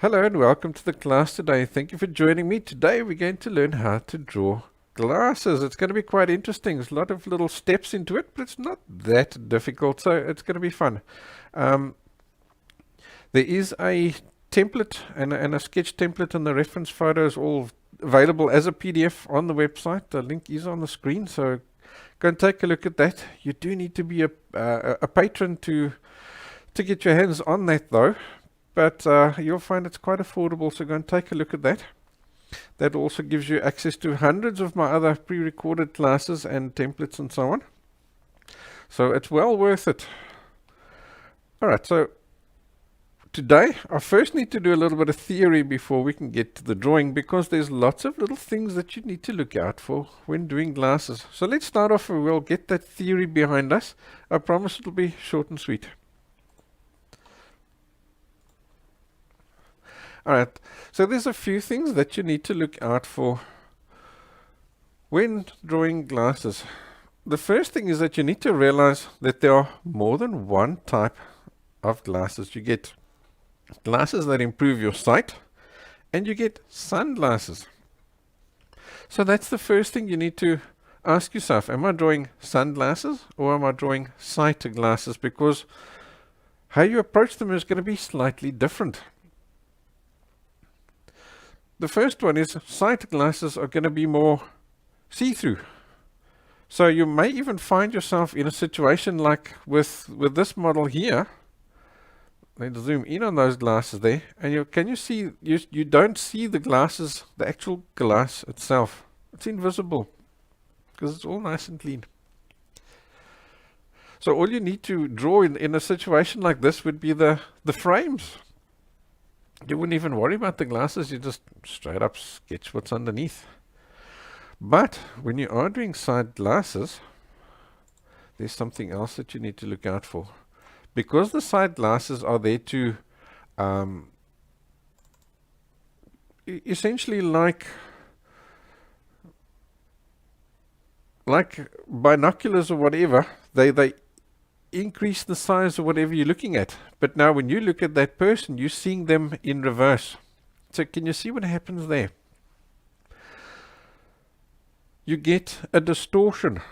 Hello and welcome to the class today. Thank you for joining me. Today we're going to learn how to draw glasses. It's going to be quite interesting. There's a lot of little steps into it, but it's not that difficult, so it's going to be fun. Um, there is a template and a sketch template, and the reference photos all available as a PDF on the website. The link is on the screen, so go and take a look at that. You do need to be a patron to get your hands on that though. But you'll find it's quite affordable, so go and take a look at that. That also gives you access to hundreds of my other pre-recorded classes and templates and so on. So it's well worth it. Alright, so today I first need to do a little bit of theory before we can get to the drawing, because there's lots of little things that you need to look out for when doing glasses. So let's start off and we'll get that theory behind us. I promise it'll be short and sweet. Alright, so there's a few things that you need to look out for when drawing glasses. The first thing is that you need to realize that there are more than one type of glasses. You get glasses that improve your sight, and you get sunglasses. So that's the first thing you need to ask yourself. Am I drawing sunglasses or am I drawing sight glasses? Because how you approach them is going to be slightly different. The first one is sight glasses are going to be more see-through. So you may even find yourself in a situation like with this model here. Let's zoom in on those glasses there, and can you see, you don't see the glasses, the actual glass itself. It's invisible because it's all nice and clean. So all you need to draw in a situation like this would be the frames. You wouldn't even worry about the glasses, you just straight up sketch what's underneath. But when you are doing side glasses, there's something else that you need to look out for. Because the side glasses are there to essentially like binoculars or whatever, they increase the size of whatever you're looking at. But now when you look at that person, you're seeing them in reverse. So can you see what happens there? You get a distortion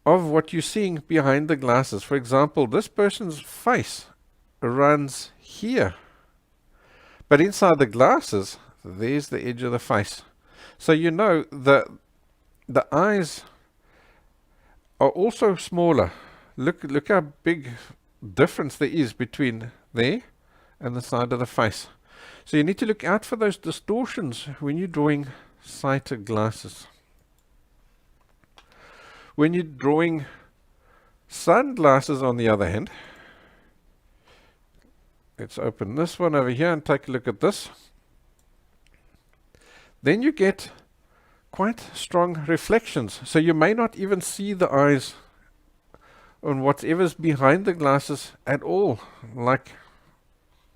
of what you're seeing behind the glasses. For example, this person's face runs here, but inside the glasses, there's the edge of the face. So you know the eyes are also smaller. Look how big difference there is between there and the side of the face. So you need to look out for those distortions when you're drawing sighted glasses. When you're drawing sunglasses, on the other hand, let's open this one over here and take a look at this. Then you get quite strong reflections. So you may not even see the eyes on whatever's behind the glasses at all, like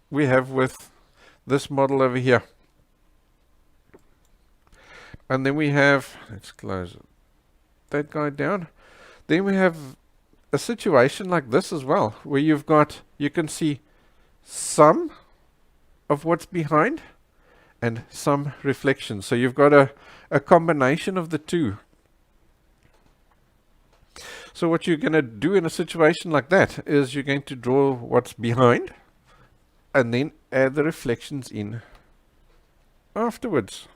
we have with this model over here. And then we have, let's close that guy down. Then we have a situation like this as well, where you can see some of what's behind and some reflection. So you've got a combination of the two. So what you're going to do in a situation like that is you're going to draw what's behind and then add the reflections in afterwards.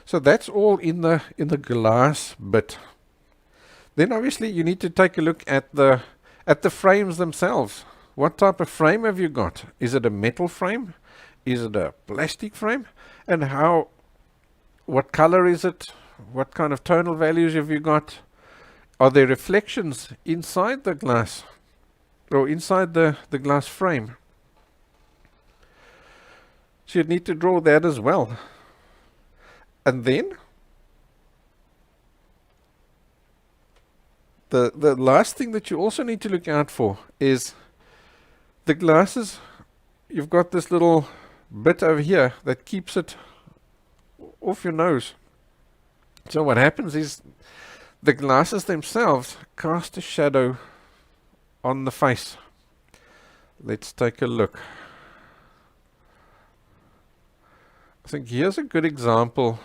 So that's all in the glass bit. Then obviously you need to take a look at the frames themselves. What type of frame have you got? Is it a metal frame? Is it a plastic frame? And what color is it? What kind of tonal values have you got? Are there reflections inside the glass or inside the glass frame? So you need to draw that as well. And then the last thing that you also need to look out for is the glasses. You've got this little bit over here that keeps it off your nose. So what happens is the glasses themselves cast a shadow on the face. Let's take a look. I think here's a good example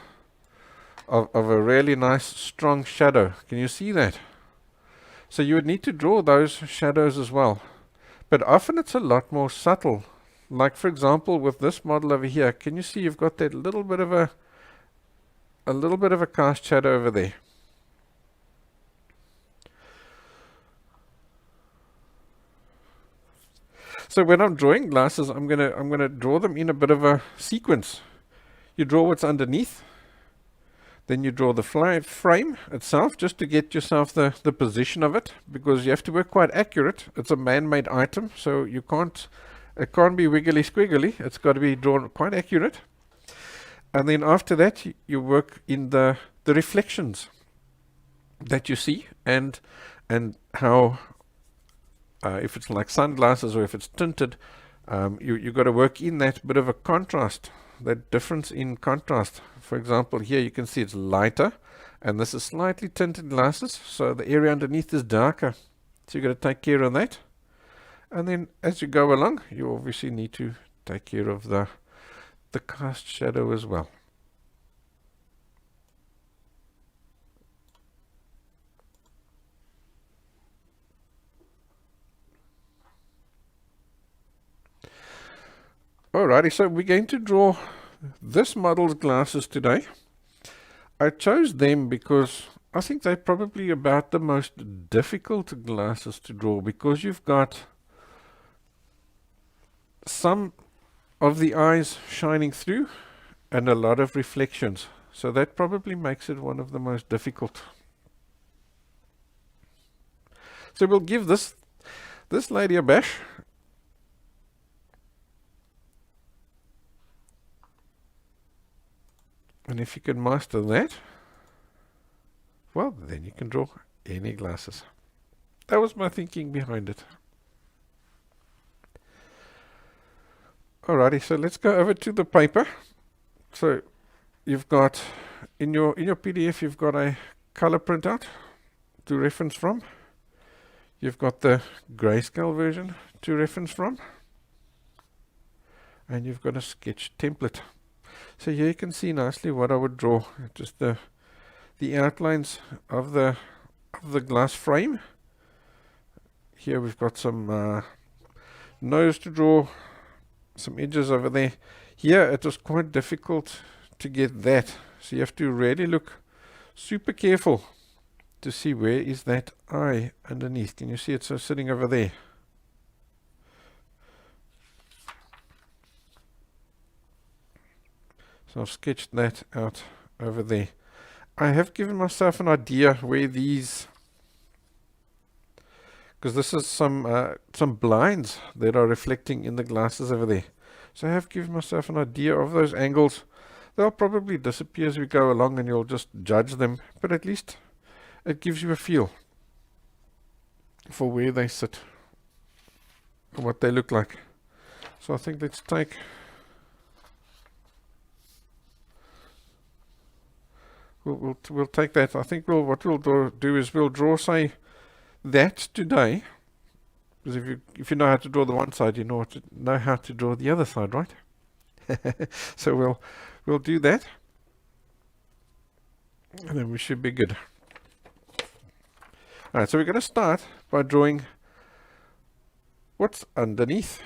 of a really nice strong shadow. Can you see that? So you would need to draw those shadows as well. But often it's a lot more subtle. Like for example with this model over here, can you see you've got that little bit of a cast shadow over there. So when I'm drawing glasses, I'm gonna draw them in a bit of a sequence. You draw what's underneath, then you draw the frame itself just to get yourself the position of it, because you have to work quite accurate. It's a man-made item, so it can't be wiggly squiggly. It's got to be drawn quite accurate. And then after that, you work in the reflections that you see, and how if it's like sunglasses or if it's tinted, you got to work in that bit of a contrast, that difference in contrast. For example, here you can see it's lighter, and this is slightly tinted glasses, so the area underneath is darker. So you've got to take care of that. And then as you go along, you obviously need to take care of the cast shadow as well. Alrighty, so we're going to draw this model's glasses today. I chose them because I think they're probably about the most difficult glasses to draw, because you've got some of the eyes shining through and a lot of reflections. So that probably makes it one of the most difficult. So we'll give this lady a bash. And if you can master that, well, then you can draw any glasses. That was my thinking behind it. Alrighty, so let's go over to the paper. So you've got in your PDF, you've got a color printout to reference from. You've got the grayscale version to reference from, and you've got a sketch template. So here you can see nicely what I would draw, just the outlines of the glass frame. Here we've got some nose to draw, some edges over there. Here it was quite difficult to get that, so you have to really look super careful to see where is that eye underneath. Can you see it's sitting over there? So I've sketched that out over there. I have given myself an idea where these, because this is some blinds that are reflecting in the glasses over there. So I have given myself an idea of those angles. They'll probably disappear as we go along and you'll just judge them, but at least it gives you a feel for where they sit and what they look like. So I think let's take we'll take that. I think what we'll do is we'll draw, say, that today, because if you know how to draw the one side, you know how to draw the other side, right? So we'll do that, and then we should be good. All right, so we're going to start by drawing what's underneath.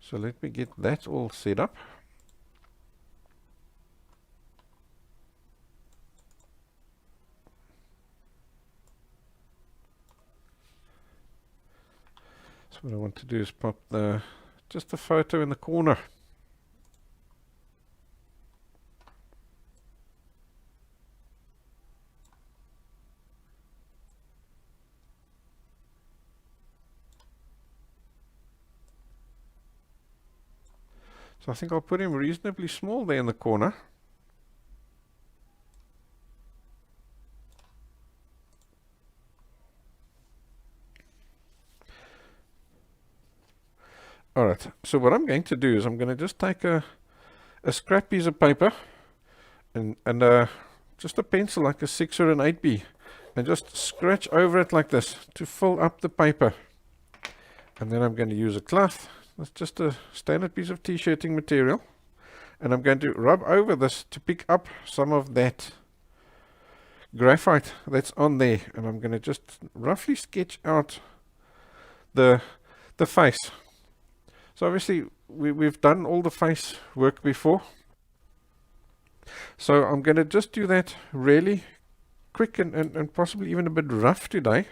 So let me get that all set up. So what I want to do is pop just the photo in the corner. So I think I'll put him reasonably small there in the corner. Alright, so what I'm going to do is I'm going to just take a scrap piece of paper and just a pencil like a 6 or an 8B and just scratch over it like this to fill up the paper. And then I'm going to use a cloth. That's just a standard piece of t-shirting material. And I'm going to rub over this to pick up some of that graphite that's on there. And I'm going to just roughly sketch out the face. So obviously we've done all the face work before. So I'm going to just do that really quick and possibly even a bit rough today.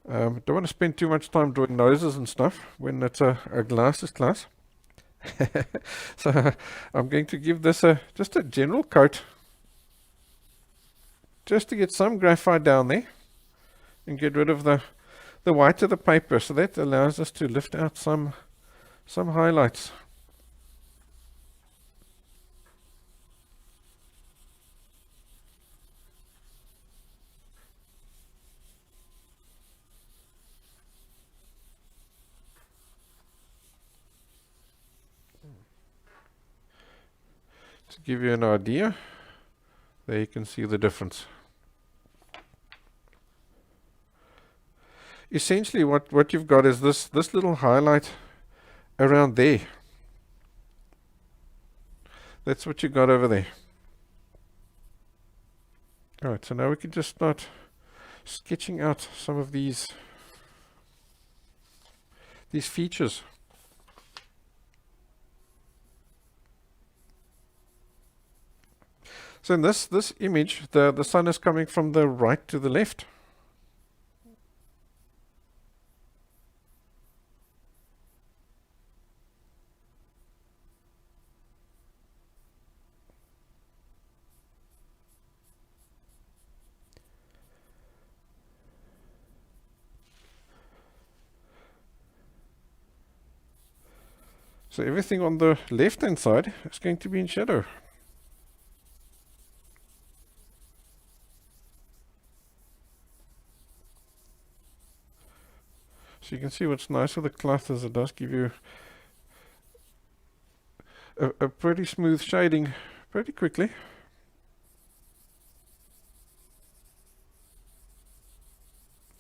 Don't want to spend too much time drawing noses and stuff when it's a glasses class. So I'm going to give this just a general coat just to get some graphite down there and get rid of the white of the paper. So that allows us to lift out some highlights. To give you an idea, there you can see the difference. Essentially what you've got is this little highlight around there. That's what you got over there. Alright, so now we can just start sketching out some of these features. So in this image, the sun is coming from the right to the left. So everything on the left hand side is going to be in shadow. So you can see what's nice with the cloth is it does give you a pretty smooth shading pretty quickly.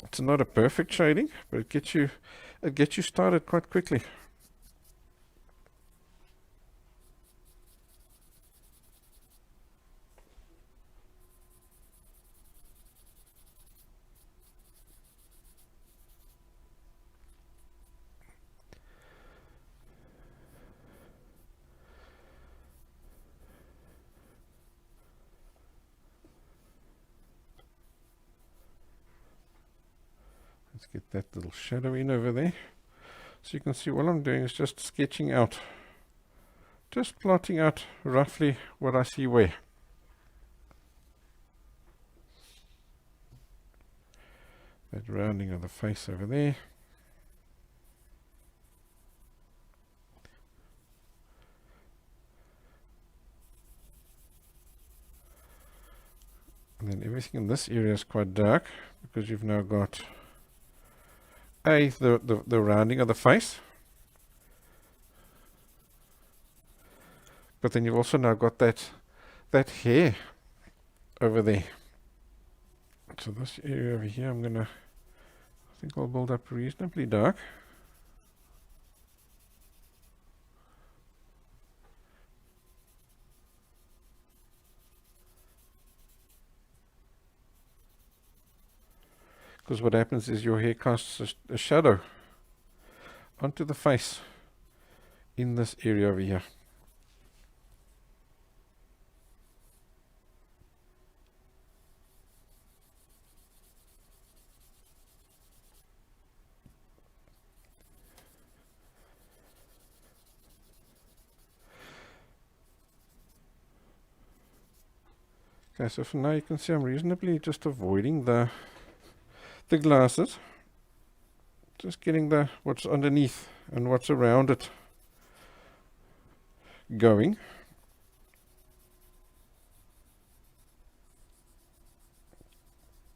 It's not a perfect shading, but it gets you started quite quickly. Let's get that little shadow in over there. So you can see what I'm doing is just sketching out, just plotting out roughly what I see where. That rounding of the face over there. And then everything in this area is quite dark because you've now got the rounding of the face, but then you've also now got that hair over there. So this area over here, I think I'll build up reasonably dark. Because what happens is your hair casts a shadow onto the face in this area over here. Okay, so for now you can see I'm reasonably just avoiding the glasses, just getting what's underneath and what's around it going.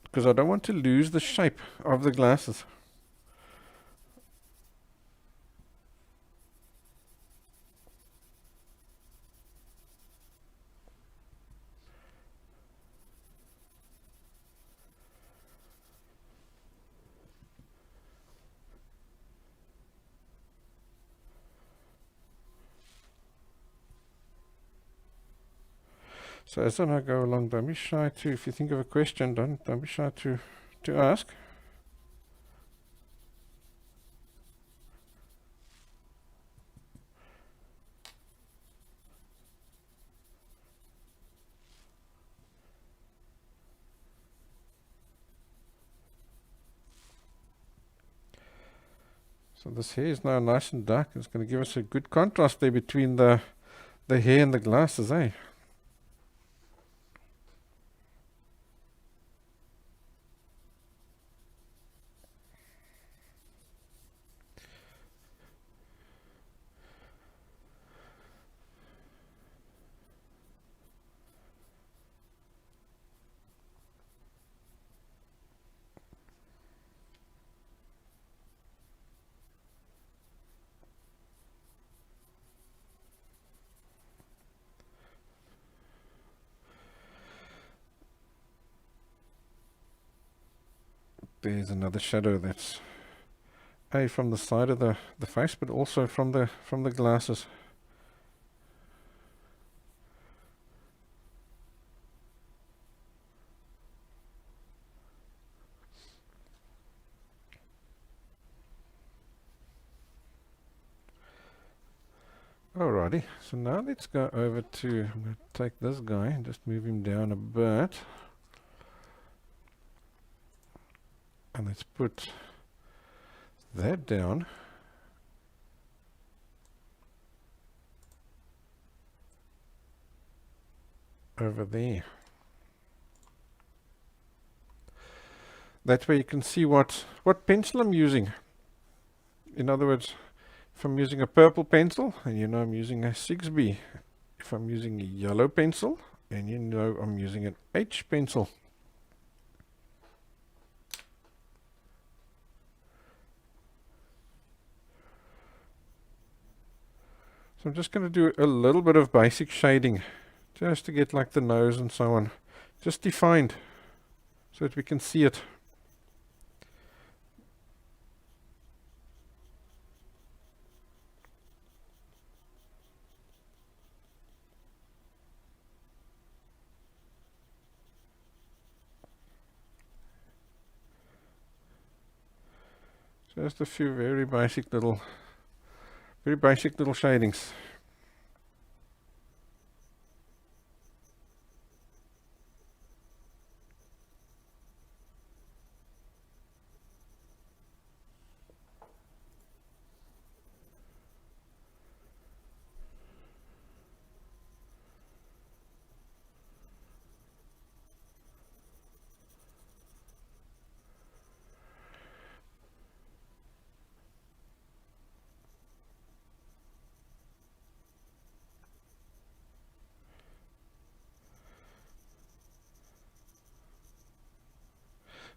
Because I don't want to lose the shape of the glasses. So as I go along, don't be shy to, if you think of a question, don't be shy to ask. So this hair is now nice and dark. It's going to give us a good contrast there between the hair and the glasses, eh? There's another shadow that's from the side of the face, but also from the glasses. Alrighty, so now let's go over to, I'm going to take this guy and just move him down a bit. And let's put that down. Over there. That way you can see what pencil I'm using. In other words, if I'm using a purple pencil, and you know I'm using a 6B. If I'm using a yellow pencil, and you know I'm using an H pencil. So I'm just going to do a little bit of basic shading, just to get like the nose and so on, just defined, so that we can see it. Just a few very basic little shadings.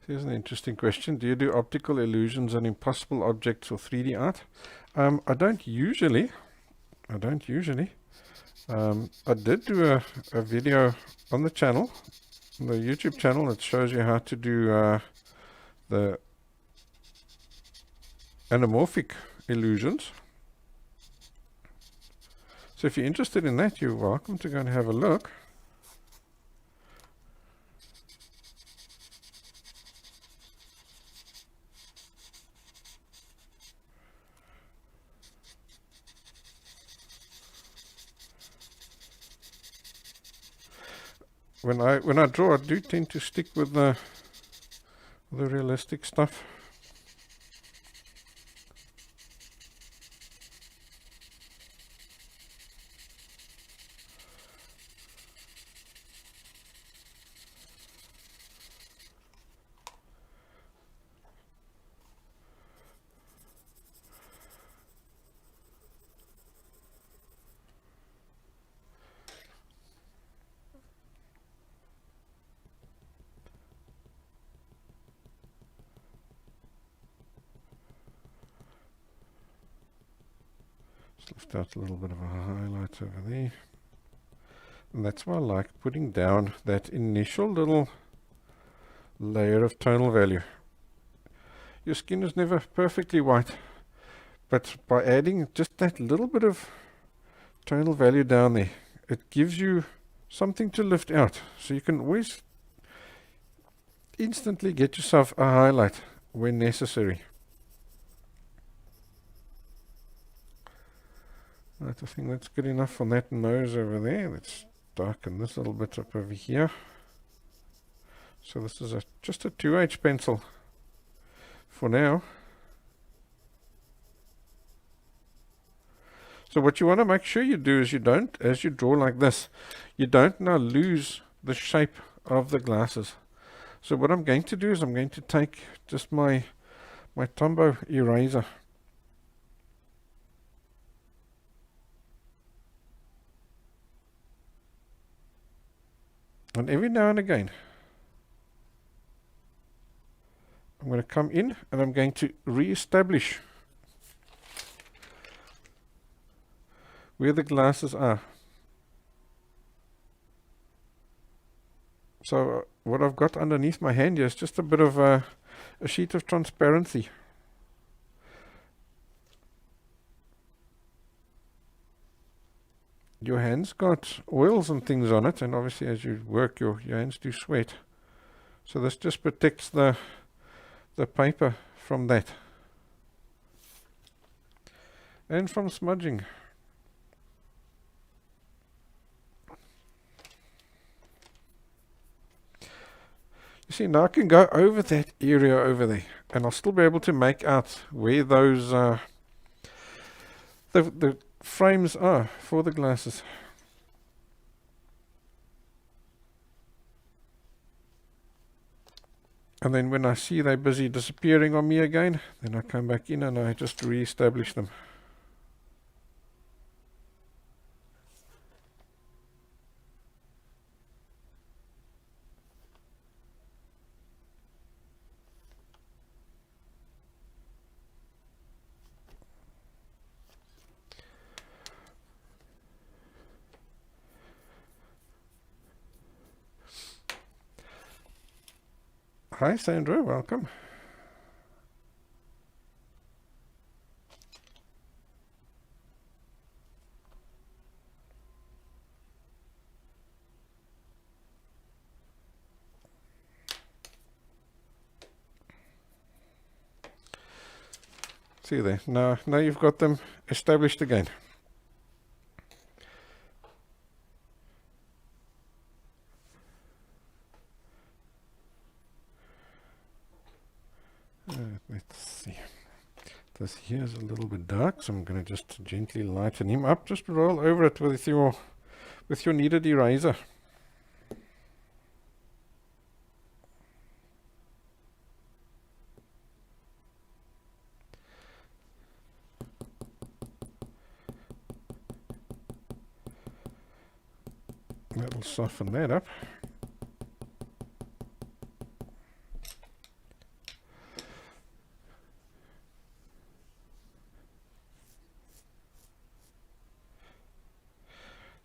Here's an interesting question. Do you do optical illusions on impossible objects or 3D art? I don't usually. I did do a video on the channel, on the YouTube channel, that shows you how to do the anamorphic illusions. So if you're interested in that, you're welcome to go and have a look. When I draw, I do tend to stick with the realistic stuff. Lift out a little bit of a highlight over there. And that's why I like putting down that initial little layer of tonal value. Your skin is never perfectly white, but by adding just that little bit of tonal value down there, it gives you something to lift out. So you can always instantly get yourself a highlight when necessary. Right, I think that's good enough on that nose over there. Let's darken this little bit up over here. So this is just a 2H pencil for now. So what you want to make sure you do is as you draw like this, you don't now lose the shape of the glasses. So what I'm going to do is I'm going to take just my Tombow eraser. And every now and again, I'm going to come in and I'm going to re-establish where the glasses are. So what I've got underneath my hand here is just a bit of a sheet of transparency. Your hand's got oils and things on it, and obviously as you work your hands do sweat. So this just protects the paper from that. And from smudging. You see, now I can go over that area over there, and I'll still be able to make out where those the frames are for the glasses. And then when I see they're busy disappearing on me again, then I come back in and I just re-establish them. Hi Sandra, welcome. See there, now you've got them established again. Let's see. This here is a little bit dark, so I'm going to just gently lighten him up. Just roll over it with your kneaded eraser. That'll soften that up.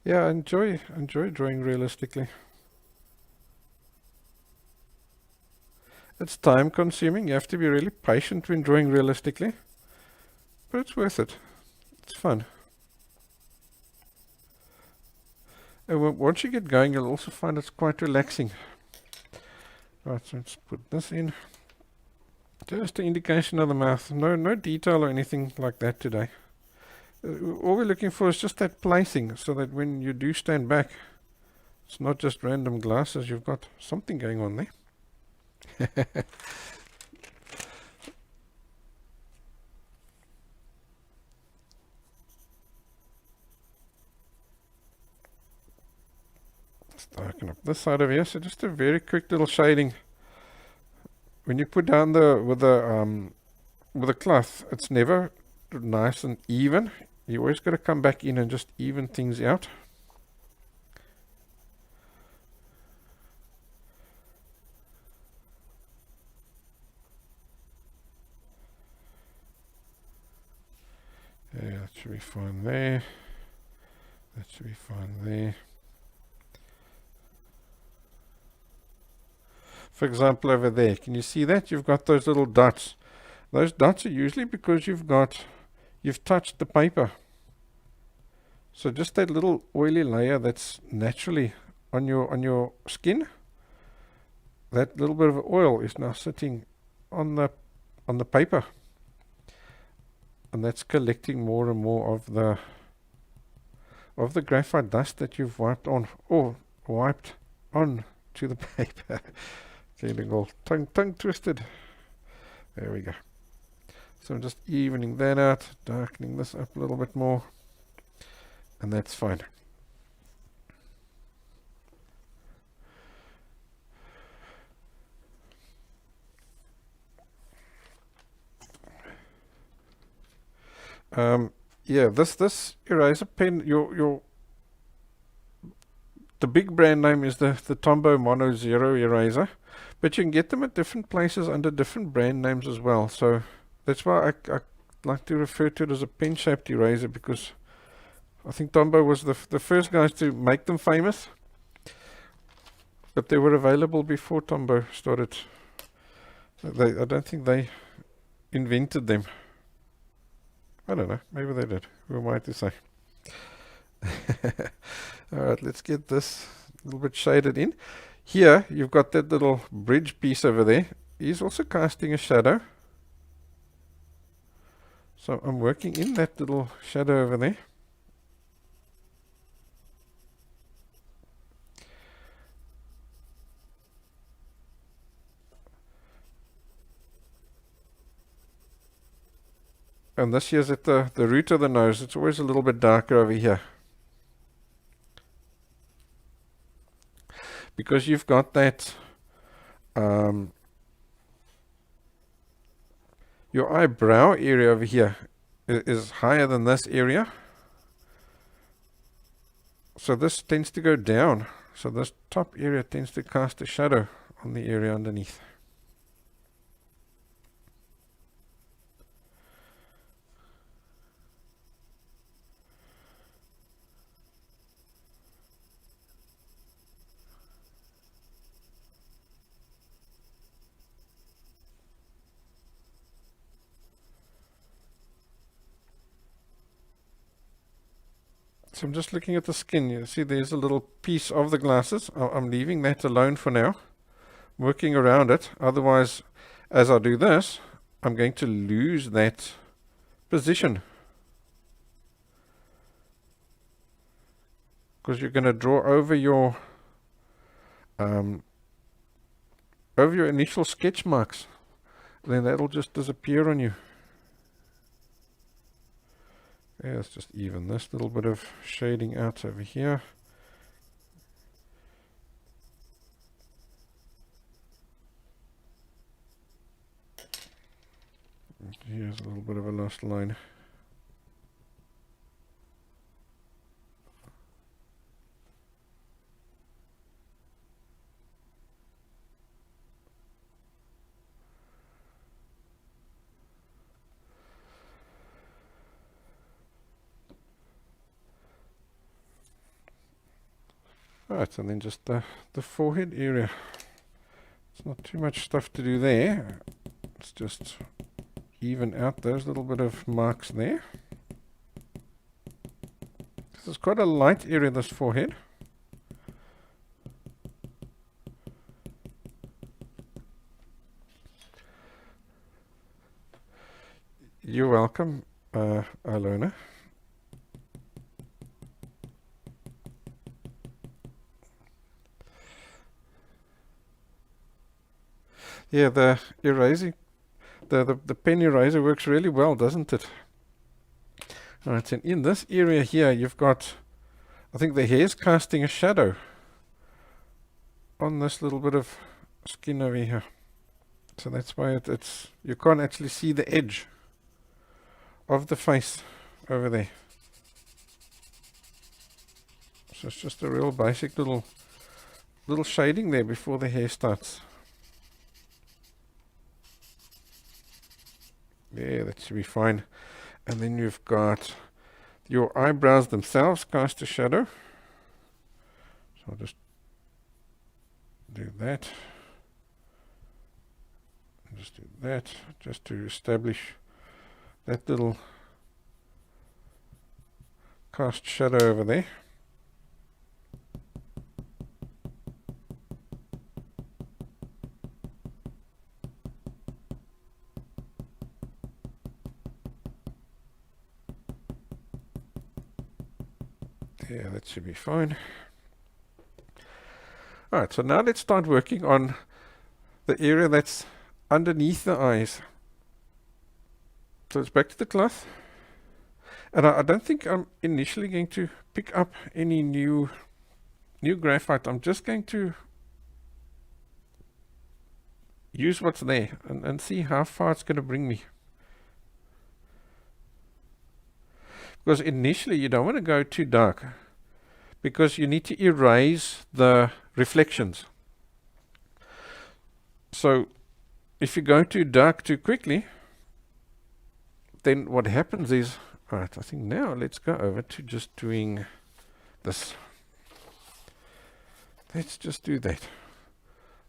Yeah, enjoy drawing realistically. It's time consuming. You have to be really patient when drawing realistically, but it's worth it. It's fun. And once you get going, you'll also find it's quite relaxing. Right, so let's put this in. Just an indication of the mouth. No detail or anything like that today. All we're looking for is just that placing, so that when you do stand back, it's not just random glasses, you've got something going on there. Let's darken up this side of here, so just a very quick little shading. When you put down with the cloth, it's never nice and even. You always got to come back in and just even things out. Yeah, that should be fine there. That should be fine there. For example, over there, can you see that? You've got those little dots. Those dots are usually because you've touched the paper. So just that little oily layer that's naturally on your skin, that little bit of oil is now sitting on the paper, and that's collecting more and more of the graphite dust that you've wiped on to the paper. Getting all tongue twisted. There we go. So I'm just evening that out, darkening this up a little bit more, and that's fine. Yeah, this eraser pen, the big brand name is the Tombow Mono Zero eraser, but you can get them at different places under different brand names as well. So that's why I like to refer to it as a pen-shaped eraser, because I think Tombow was the first guys to make them famous, but they were available before Tombow started. I don't think they invented them. I don't know, maybe they did. Who am I to say? Alright, let's get this a little bit shaded in. Here, you've got that little bridge piece over there. He's also casting a shadow. So I'm working in that little shadow over there. And this here's at the root of the nose. It's always a little bit darker over here, because you've got that your eyebrow area over here is higher than this area, so this tends to go down, so this top area tends to cast a shadow on the area underneath. So I'm just looking at the skin. You see there's a little piece of the glasses. I'm leaving that alone for now, working around it. Otherwise, as I do this, I'm going to lose that position, because you're going to draw over your initial sketch marks. Then that'll just disappear on you. Yeah, let's just even this little bit of shading out over here. Here's a little bit of a lost line. Right, and then just the forehead area. It's not too much stuff to do there. Let's just even out those little bit of marks there. This is quite a light area, this forehead. You're welcome, Alona. Yeah, the erasing, the pen eraser works really well, doesn't it? Alright, and in this area here, you've got, I think the hair's casting a shadow on this little bit of skin over here. So that's why it's you can't actually see the edge of the face over there. So it's just a real basic little shading there before the hair starts. Yeah, that should be fine. And then you've got your eyebrows themselves cast a shadow. So I'll just do that. And just do that, just to establish that little cast shadow over there. Yeah, that should be fine. Alright, so now let's start working on the area that's underneath the eyes. So it's back to the cloth. And I don't think I'm initially going to pick up any new graphite. I'm just going to use what's there and see how far it's going to bring me. Because initially you don't want to go too dark, because you need to erase the reflections. So if you go too dark too quickly, then what happens is, alright, I think now let's go over to just doing this. Let's just do that.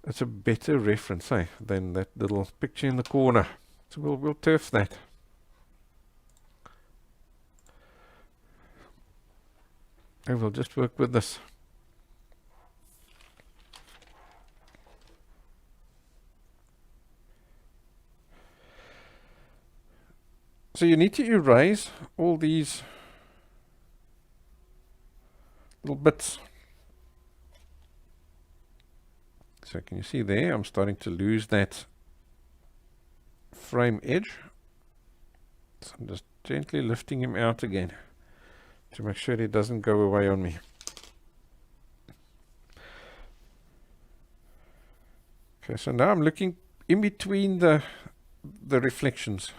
It's a better reference, than that little picture in the corner. So we'll turf that. And we'll just work with this. So you need to erase all these little bits. So can you see there, I'm starting to lose that frame edge. So I'm just gently lifting him out again to make sure he doesn't go away on me. Okay, so now I'm looking in between the reflections.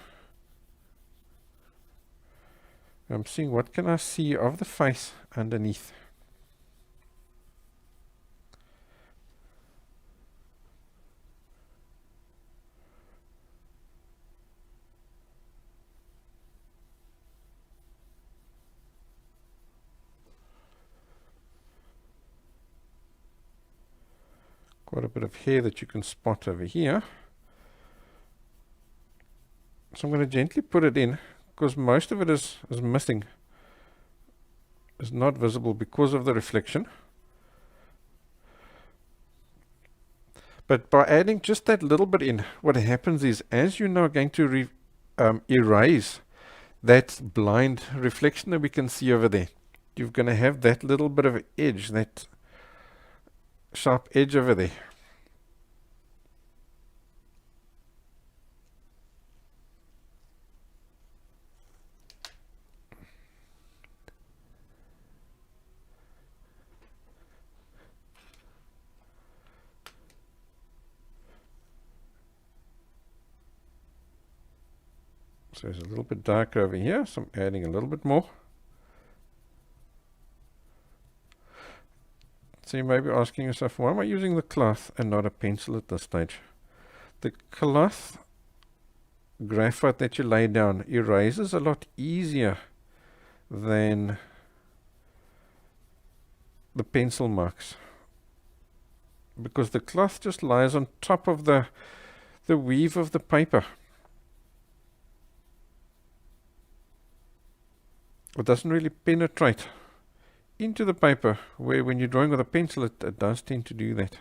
I'm seeing what can I see of the face underneath. Quite a bit of hair that you can spot over here. So I'm going to gently put it in, because most of it is missing, is not visible because of the reflection. But by adding just that little bit in, what happens is, as you're now going to erase that blind reflection that we can see over there, you're going to have that little bit of edge, that sharp edge over there. So it's a little bit darker over here, so I'm adding a little bit more. So you may be asking yourself, why am I using the cloth and not a pencil at this stage? The cloth graphite that you lay down erases a lot easier than the pencil marks, because the cloth just lies on top of the weave of the paper. It doesn't really penetrate into the paper, where when you're drawing with a pencil it does tend to do that.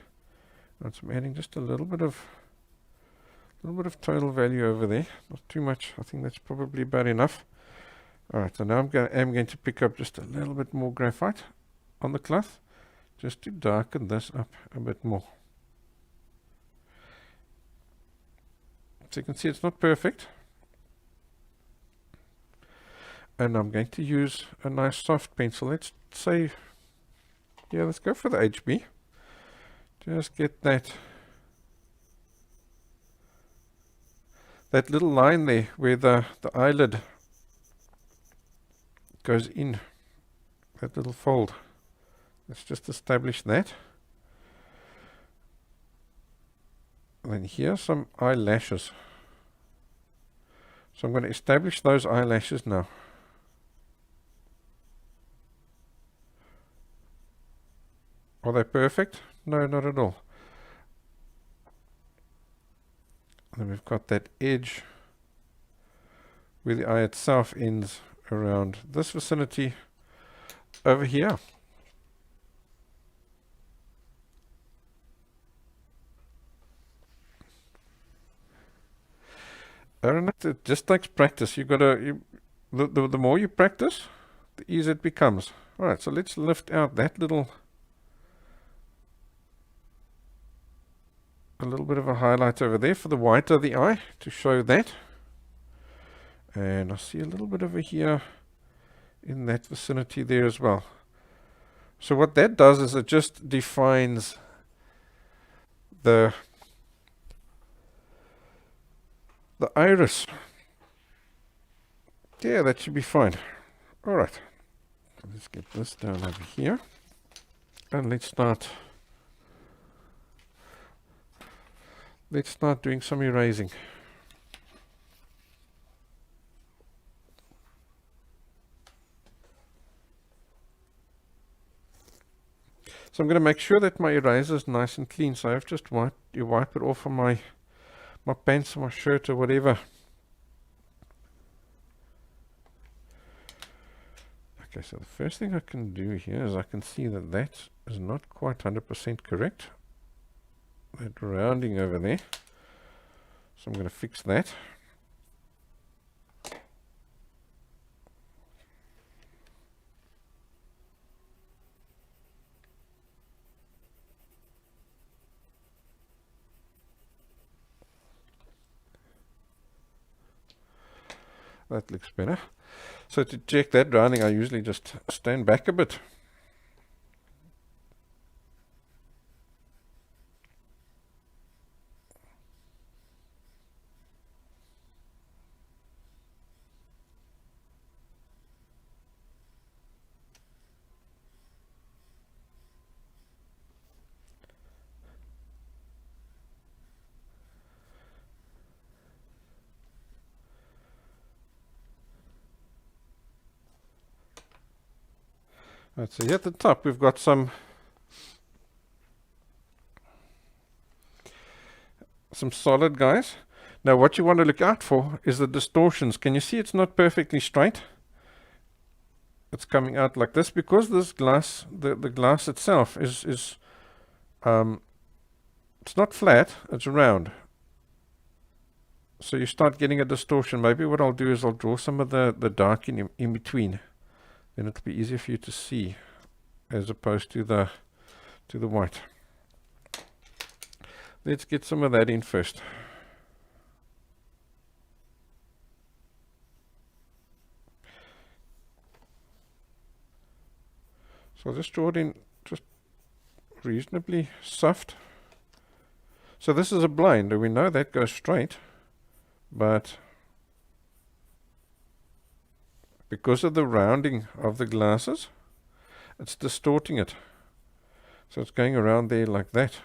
And so I'm adding just a little bit of total value over there, not too much. I think that's probably about enough. Alright, so now I'm going to pick up just a little bit more graphite on the cloth, just to darken this up a bit more. So you can see it's not perfect. And I'm going to use a nice soft pencil. Let's say, yeah, let's go for the HB. Just get that little line there where the eyelid goes in, that little fold. Let's just establish that. And then here some eyelashes. So I'm going to establish those eyelashes now. Are they perfect? No, not at all. And then we've got that edge where the eye itself ends around this vicinity over here. I don't know, it just takes practice. You gotta, the more you practice, the easier it becomes. Alright, so let's lift out that little, a little bit of a highlight over there for the white of the eye to show that. And I see a little bit over here in that vicinity there as well. So what that does is it just defines the iris. Yeah, that should be fine. Alright, let's get this down over here. And let's start doing some erasing. So I'm going to make sure that my eraser is nice and clean. So I've just wipe it off on my pants or my shirt or whatever. Okay, so the first thing I can do here is I can see that that is not quite 100% correct. That rounding over there. So I'm going to fix that. That looks better. So to check that rounding, I usually just stand back a bit. Right, so here at the top we've got some solid guys. Now what you want to look out for is the distortions. Can you see it's not perfectly straight? It's coming out like this because this glass, the glass itself is it's not flat, it's round. So you start getting a distortion. Maybe what I'll do is I'll draw some of the dark in between. Then it'll be easier for you to see as opposed to the white. Let's get some of that in first. So I'll just draw it in just reasonably soft. So this is a blind, and we know that goes straight, but because of the rounding of the glasses, it's distorting it. So it's going around there like that.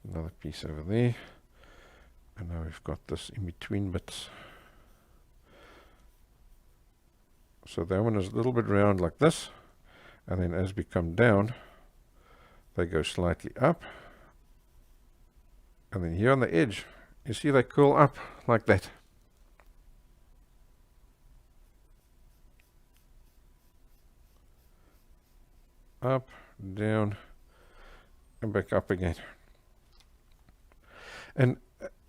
Another piece over there. And now we've got this in between bits. So that one is a little bit round like this. And then as we come down, they go slightly up. And then here on the edge, you see they curl up like that. Up, down, and back up again. And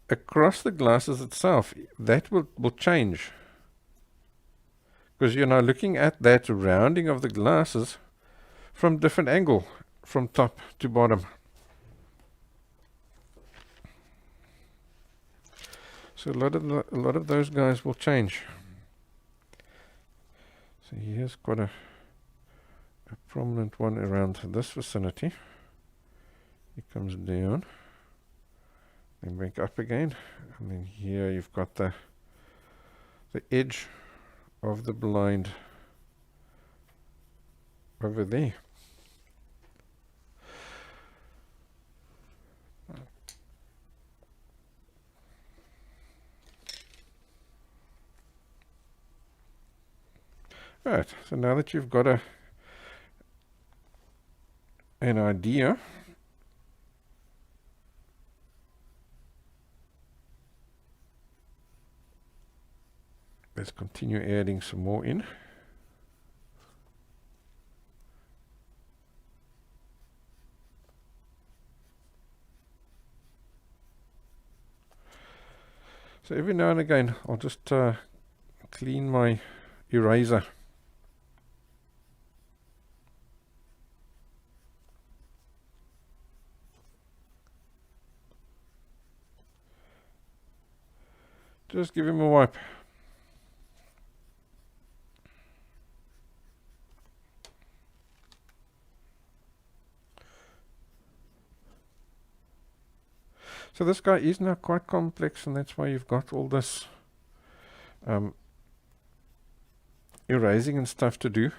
across the glasses itself, that will change. Because you're now looking at that rounding of the glasses from different angle, from top to bottom. So a lot of those guys will change. So here's quite a prominent one around this vicinity. It comes down, then back up again, and then here you've got the edge of the blind over there. Right, so now that you've got an idea, let's continue adding some more in. So every now and again I'll just clean my eraser. Just give him a wipe. So this guy is now quite complex, and that's why you've got all this erasing and stuff to do.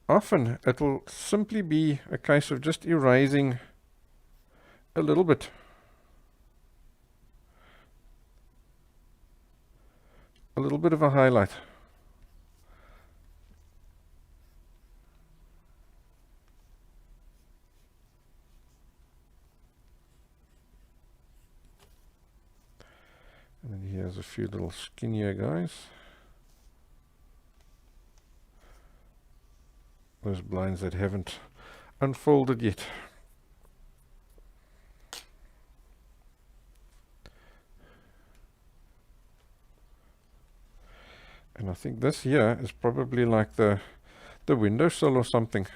Often it will simply be a case of just erasing a little bit. A little bit of a highlight. And then here's a few little skinnier guys. Those blinds that haven't unfolded yet. And I think this here is probably like the windowsill or something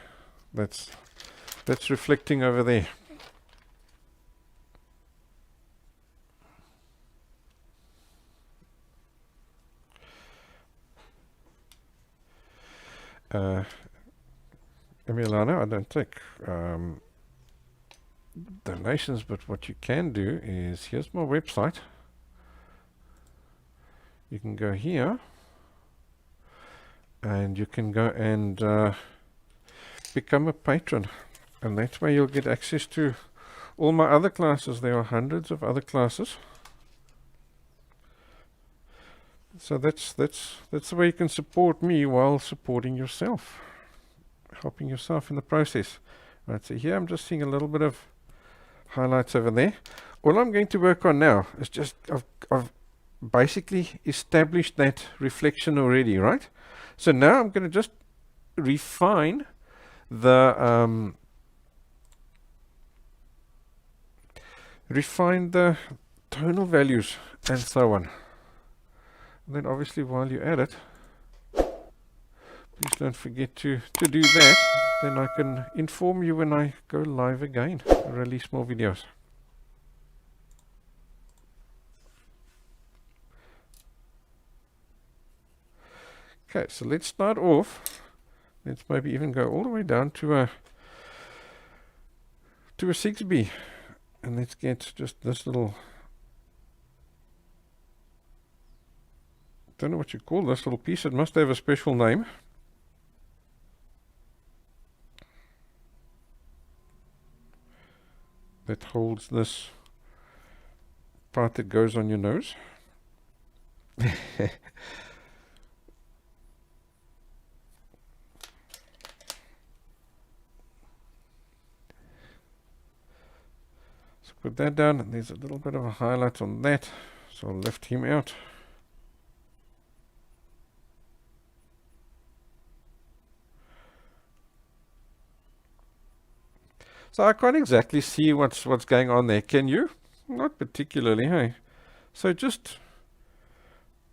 that's reflecting over there. Emiliano, I don't take donations, but what you can do is, here's my website. You can go here and you can go and become a patron, and that's where you'll get access to all my other classes. There are hundreds of other classes. So that's the way you can support me while supporting yourself, helping yourself in the process. Right, so here I'm just seeing a little bit of highlights over there. All I'm going to work on now is just, I've basically established that reflection already, right? So now I'm going to just refine the tonal values and so on. And then obviously while you're at it, please don't forget to do that. Then I can inform you when I go live again, release more videos. Okay, so let's start off. Let's maybe even go all the way down to a 6B, and let's get just this little, don't know what you call this little piece. It must have a special name. That holds this part that goes on your nose. So put that down, and there's a little bit of a highlight on that, so I'll lift him out. So I can't exactly see what's going on there, can you? Not particularly, hey? So just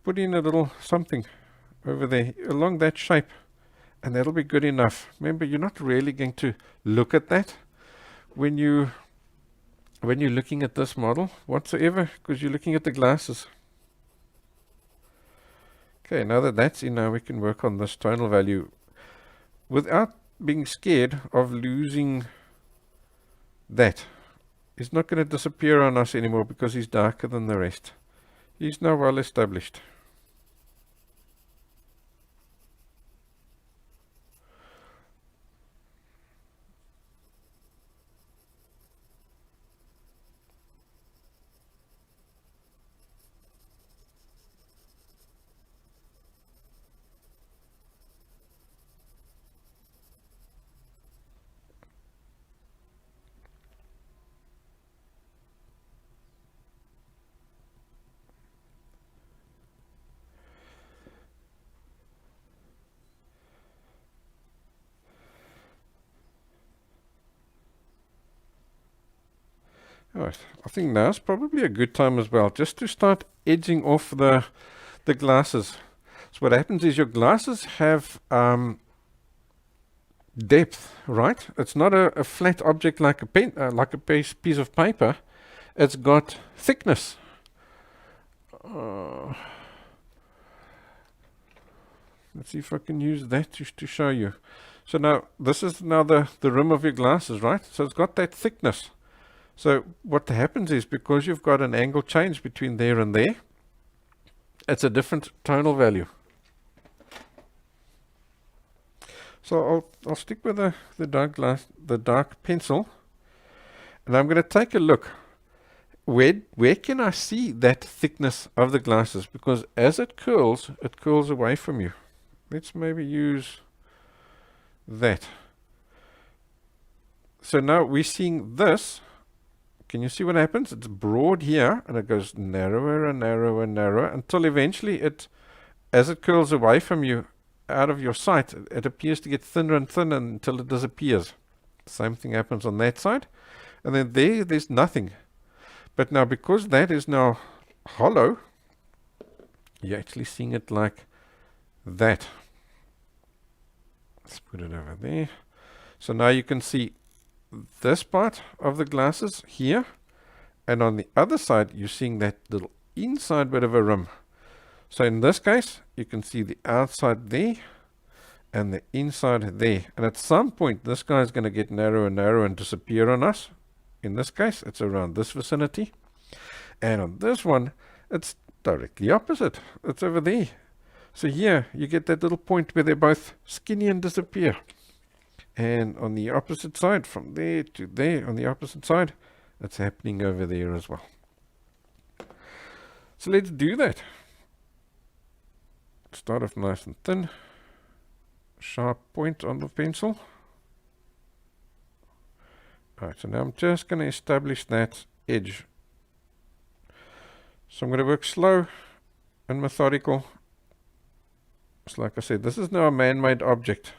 put in a little something over there along that shape, and that'll be good enough. Remember, you're not really going to look at that when you're looking at this model whatsoever, because you're looking at the glasses. Okay, now that that's in, now we can work on this tonal value without being scared of losing that. He's not going to disappear on us anymore because he's darker than the rest. He's now well established. Alright, I think now's probably a good time as well, just to start edging off the glasses. So what happens is your glasses have depth, right? It's not a flat object like a pen, like a piece of paper. It's got thickness. Let's see if I can use that to show you. So now, this is now the rim of your glasses, right? So it's got that thickness. So what happens is, because you've got an angle change between there and there, it's a different tonal value. So I'll stick with the dark pencil, and I'm going to take a look. Where can I see that thickness of the glasses? Because as it curls away from you. Let's maybe use that. So now we're seeing this. Can you see what happens? It's broad here, and it goes narrower and narrower and narrower until eventually as it curls away from you, out of your sight, it appears to get thinner and thinner until it disappears. Same thing happens on that side. And then there's nothing. But now, because that is now hollow, you're actually seeing it like that. Let's put it over there. So now you can see this part of the glasses here, and on the other side you're seeing that little inside bit of a rim. So in this case you can see the outside there and the inside there, and at some point this guy is going to get narrower and narrower and disappear on us. In this case it's around this vicinity, and on this one it's directly opposite. It's over there. So here you get that little point where they're both skinny and disappear. And on the opposite side, from there to there, on the opposite side, it's happening over there as well. So let's do that. Start off nice and thin. Sharp point on the pencil. Alright, so now I'm just going to establish that edge. So I'm going to work slow and methodical. So like I said, this is now a man-made object.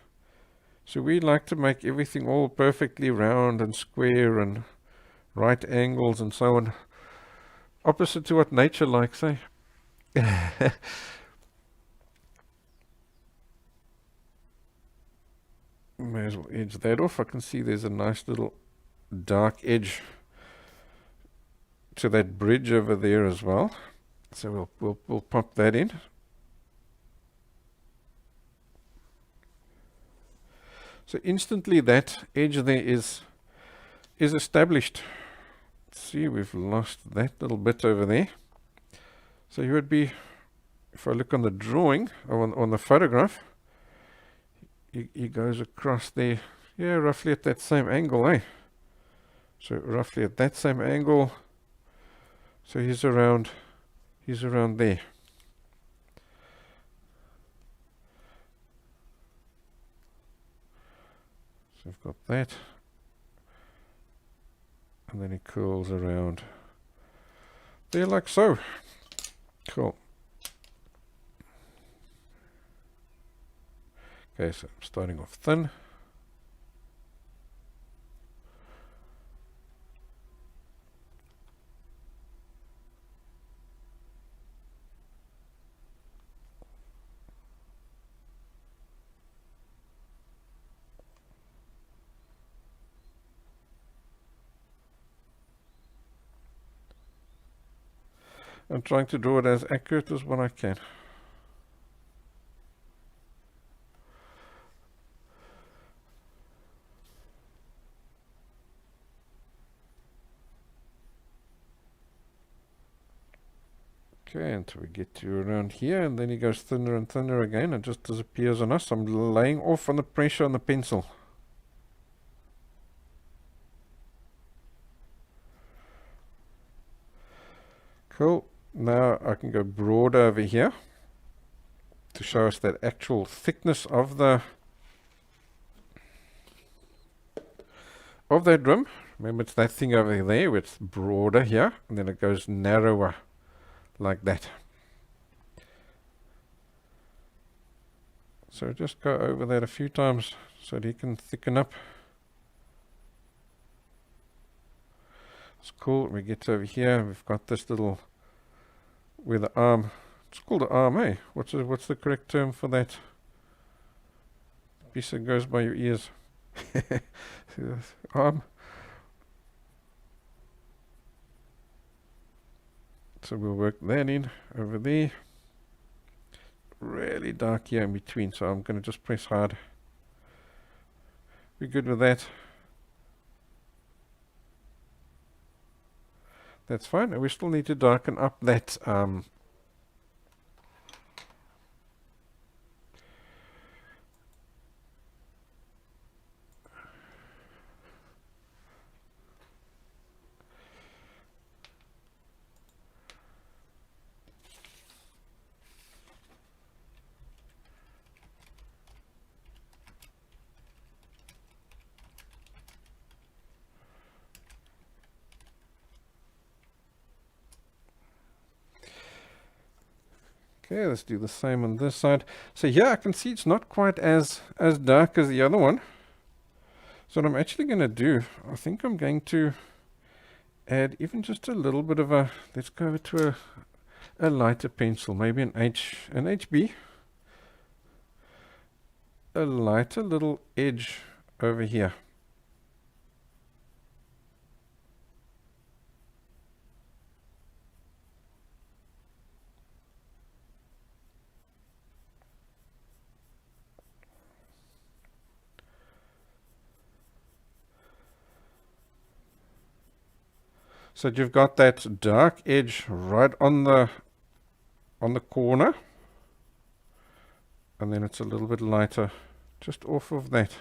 So we like to make everything all perfectly round and square and right angles and so on. Opposite to what nature likes, eh? May as well edge that off. I can see there's a nice little dark edge to that bridge over there as well. So we'll pop that in. So instantly that edge there is established. Let's see, we've lost that little bit over there. So you would be, if I look on the drawing, or on the photograph, he goes across there, yeah, roughly at that same angle, eh? So roughly at that same angle. So he's around there. So I've got that, and then he curls around there like so. Cool. Okay, so I'm starting off thin. I'm trying to draw it as accurate as what I can. Okay, until we get to around here, and then he goes thinner and thinner again and just disappears on us. I'm laying off on the pressure on the pencil. Cool. Now I can go broader over here to show us that actual thickness of that rim. Remember, it's that thing over there where it's broader here, and then it goes narrower like that. So just go over that a few times so that he can thicken up. It's cool. We get over here. We've got this little where the arm. It's called an arm, eh? What's the correct term for that piece that goes by your ears? Arm. So we'll work that in over there. Really dark here in between, so I'm going to just press hard. We're good with that. That's fine. And we still need to darken up that okay, let's do the same on this side. So here I can see it's not quite as dark as the other one. So what I'm actually going to do, I think I'm going to add even just a little bit of a, let's go over to a lighter pencil, maybe an HB. A lighter little edge over here. So you've got that dark edge right on the corner, and then it's a little bit lighter just off of that.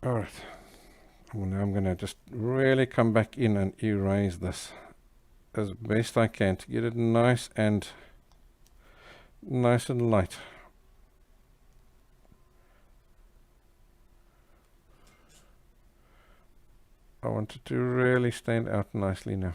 Alright, well, now I'm going to just really come back in and erase this as best I can to get it nice and light. I want it to really stand out nicely now.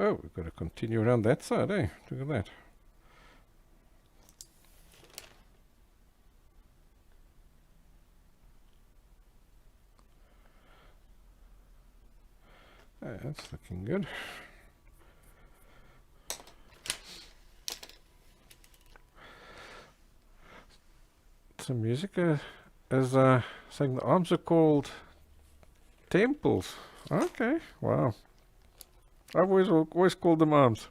Oh, we've got to continue around that side, eh? Look at that. That's looking good. Some music is saying the arms are called temples. Okay, wow. I've always called them arms.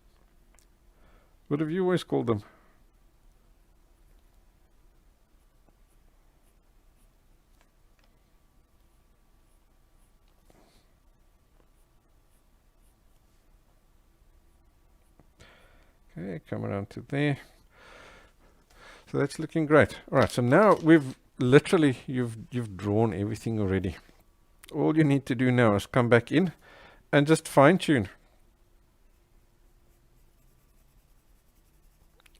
What have you always called them? Okay, come around to there. So that's looking great. All right, so now we've literally, you've drawn everything already. All you need to do now is come back in and just fine tune.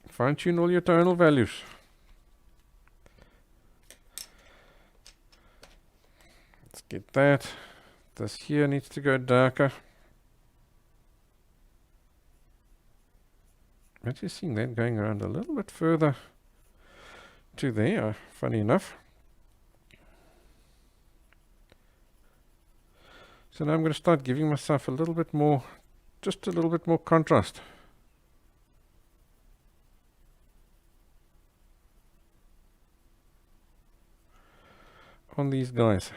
Fine tune all your tonal values. Let's get that. This here needs to go darker. I'm actually seeing that going around a little bit further to there, funny enough. So now I'm going to start giving myself a little bit more, just a little bit more contrast. On these guys.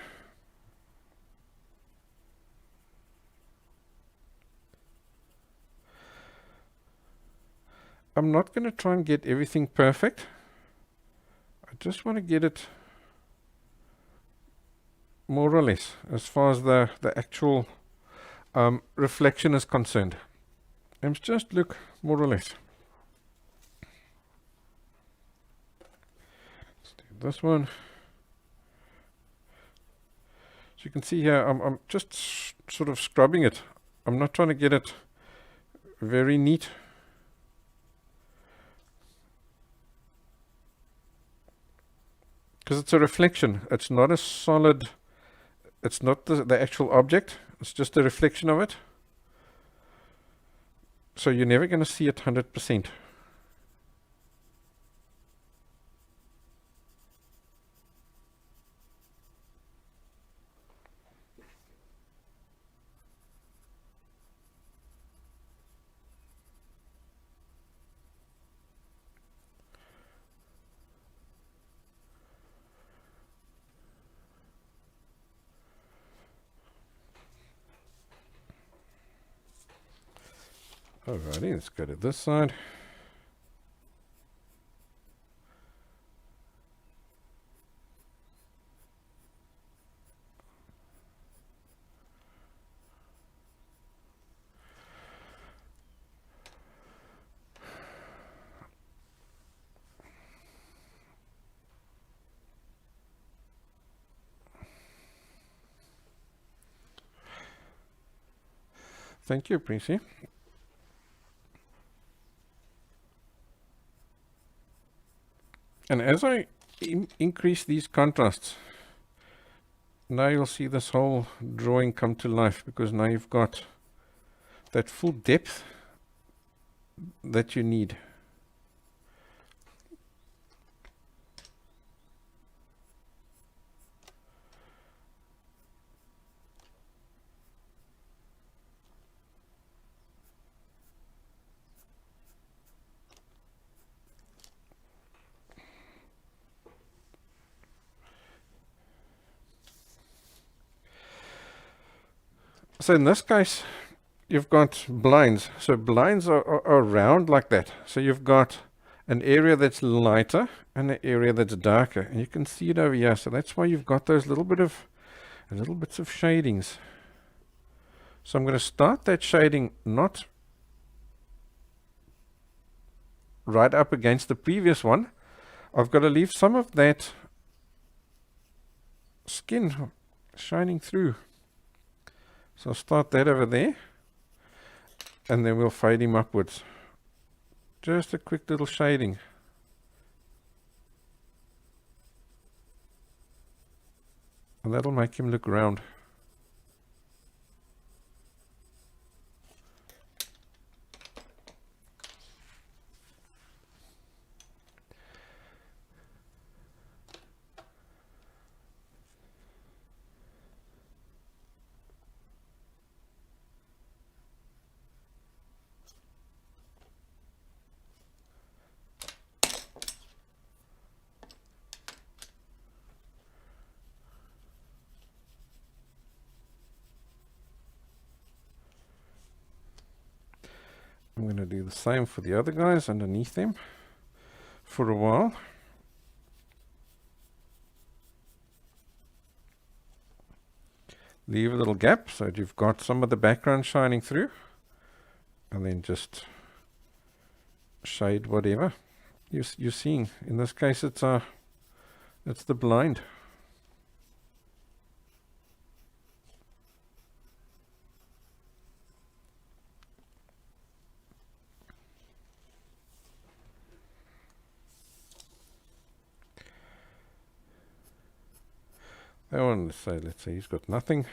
I'm not going to try and get everything perfect. I just want to get it more or less as far as the actual reflection is concerned. Let's just look more or less. Let's do this one. So you can see here, I'm just sort of scrubbing it. I'm not trying to get it very neat. Because it's a reflection. It's not a solid, it's not the actual object. It's just a reflection of it. So you're never going to see it 100%. Alrighty, let's go to this side. Thank you, Prissy. And as I increase these contrasts, now you'll see this whole drawing come to life, because now you've got that full depth that you need. So in this case, you've got blinds. So blinds are round like that. So you've got an area that's lighter and an area that's darker. And you can see it over here. So that's why you've got those little bits of shadings. So I'm going to start that shading not right up against the previous one. I've got to leave some of that skin shining through. So I'll start that over there, and then we'll fade him upwards. Just a quick little shading. And that'll make him look round. I'm going to do the same for the other guys underneath them for a while. Leave a little gap so that you've got some of the background shining through, and then just shade whatever you're seeing. In this case, it's the blind. That one, let's say he's got nothing.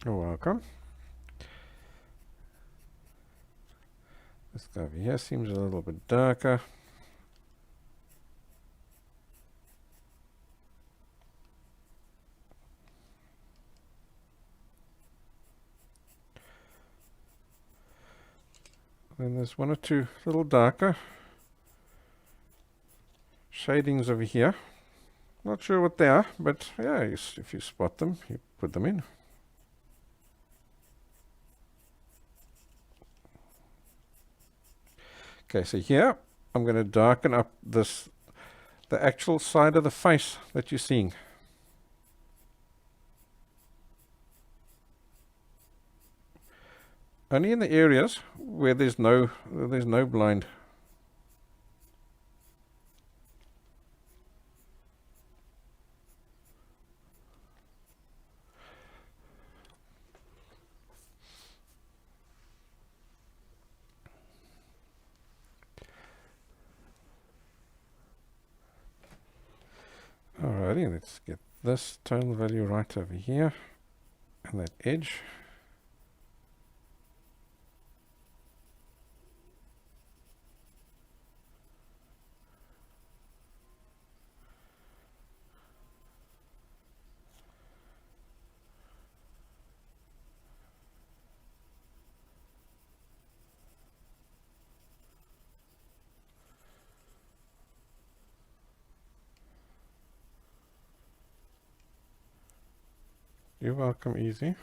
You're welcome. This guy over here seems a little bit darker. Then there's one or two little darker shadings over here. Not sure what they are, but yeah, if you spot them, you put them in. Okay, so here I'm going to darken up the actual side of the face that you're seeing. Only in the areas where there's no blind. Alrighty, let's get this tonal value right over here and that edge. You're welcome, Easy.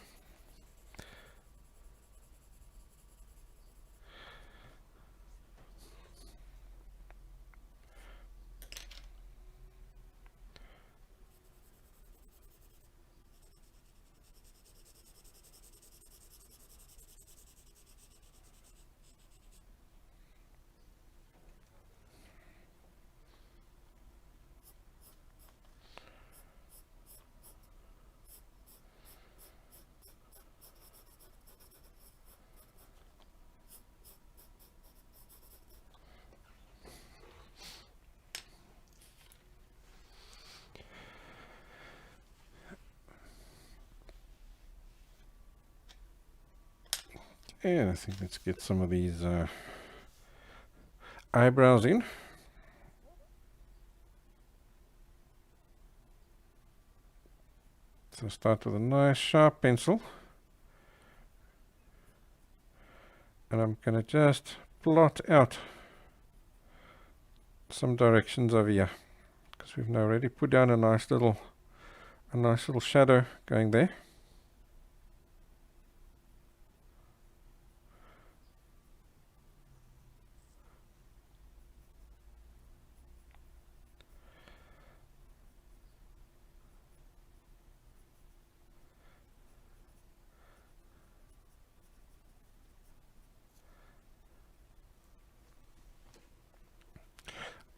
And I think let's get some of these eyebrows in. So start with a nice sharp pencil. And I'm going to just blot out some directions over here, because we've now already put down a nice little shadow going there.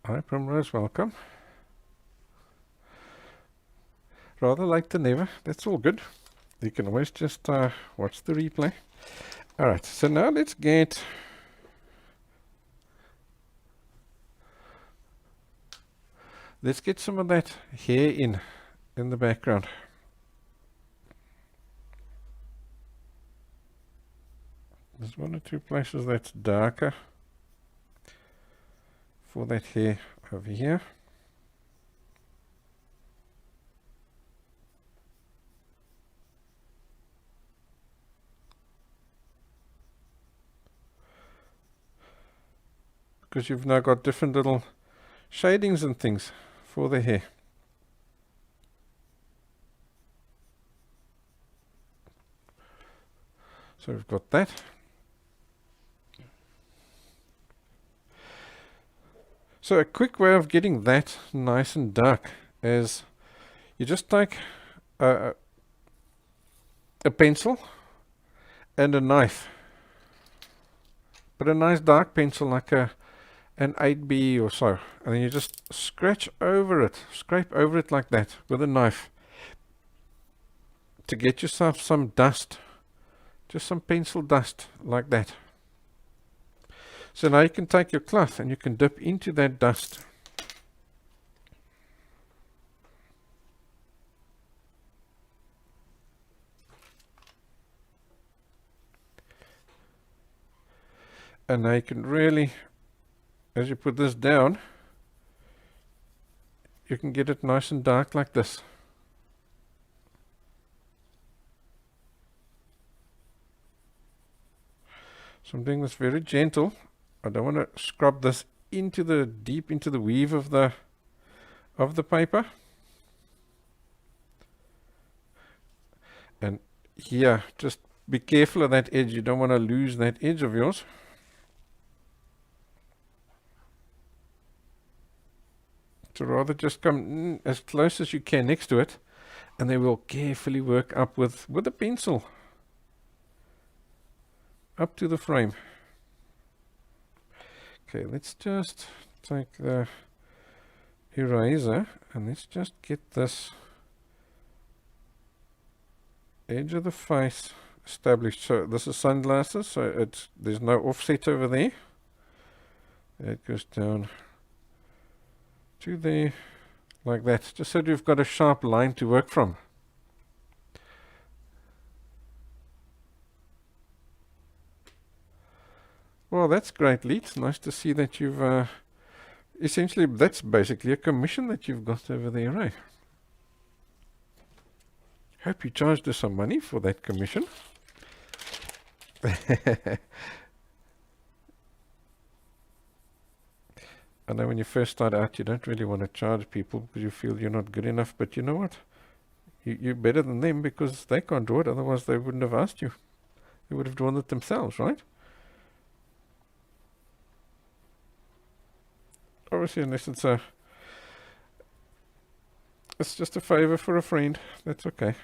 Hi Primrose, welcome. Rather late than never, that's all good. You can always just watch the replay. Alright, so now let's get some of that hair in the background. There's one or two places that's darker for that hair over here. Because you've now got different little shadings and things for the hair. So we've got that. So a quick way of getting that nice and dark is you just take a pencil and a knife, but a nice dark pencil like an 8B or so, and then you just scrape over it like that with a knife to get yourself some dust, just some pencil dust like that. So now you can take your cloth and you can dip into that dust. And now you can really, as you put this down, you can get it nice and dark like this. So I'm doing this very gentle. I don't want to scrub this into the deep into the weave of the paper. And here, just be careful of that edge. You don't want to lose that edge of yours. So rather just come as close as you can next to it, and then we'll carefully work up with a pencil up to the frame. Okay, let's just take the eraser and let's just get this edge of the face established. So this is sunglasses, so there's no offset over there. It goes down to there like that, just so you've got a sharp line to work from. Well, that's great, Lee. It's nice to see that you've essentially, that's basically a commission that you've got over there, eh? Hope you charged us some money for that commission. I know when you first start out, you don't really want to charge people because you feel you're not good enough. But you know what? You're better than them because they can't draw it. Otherwise, they wouldn't have asked you. They would have drawn it themselves, right? Obviously, unless it's just a favor for a friend. That's okay.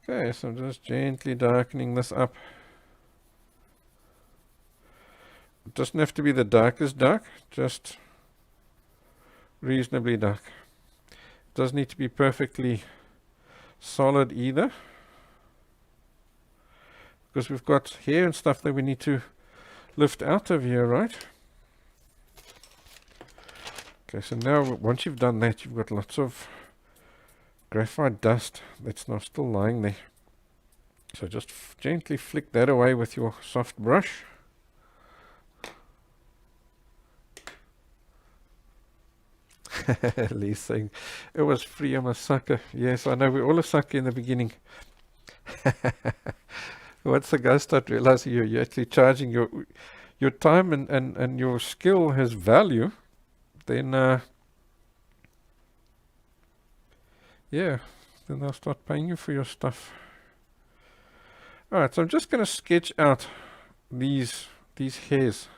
Okay, so I'm just gently darkening this up. It doesn't have to be the darkest dark, just reasonably dark. It doesn't need to be perfectly solid either, because we've got hair and stuff that we need to lift out of here, right? Okay, so now once you've done that, you've got lots of graphite dust that's now still lying there. So just gently flick that away with your soft brush. Lee's saying, it was free, I'm a sucker. Yes, I know, we're all a sucker in the beginning. Once the guys start realizing you're actually charging your time and your skill has value, then yeah, then they'll start paying you for your stuff. Alright, so I'm just going to sketch out these hairs.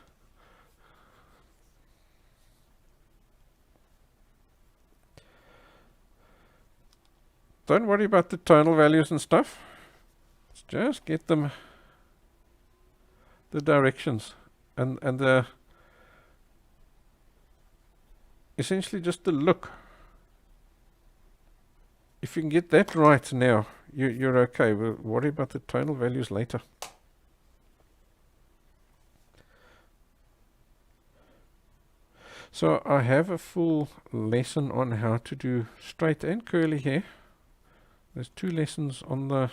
Don't worry about the tonal values and stuff. Let's just get them the directions and the essentially just the look. If you can get that right now, you're okay. We'll worry about the tonal values later. So I have a full lesson on how to do straight and curly hair. There's 2 lessons on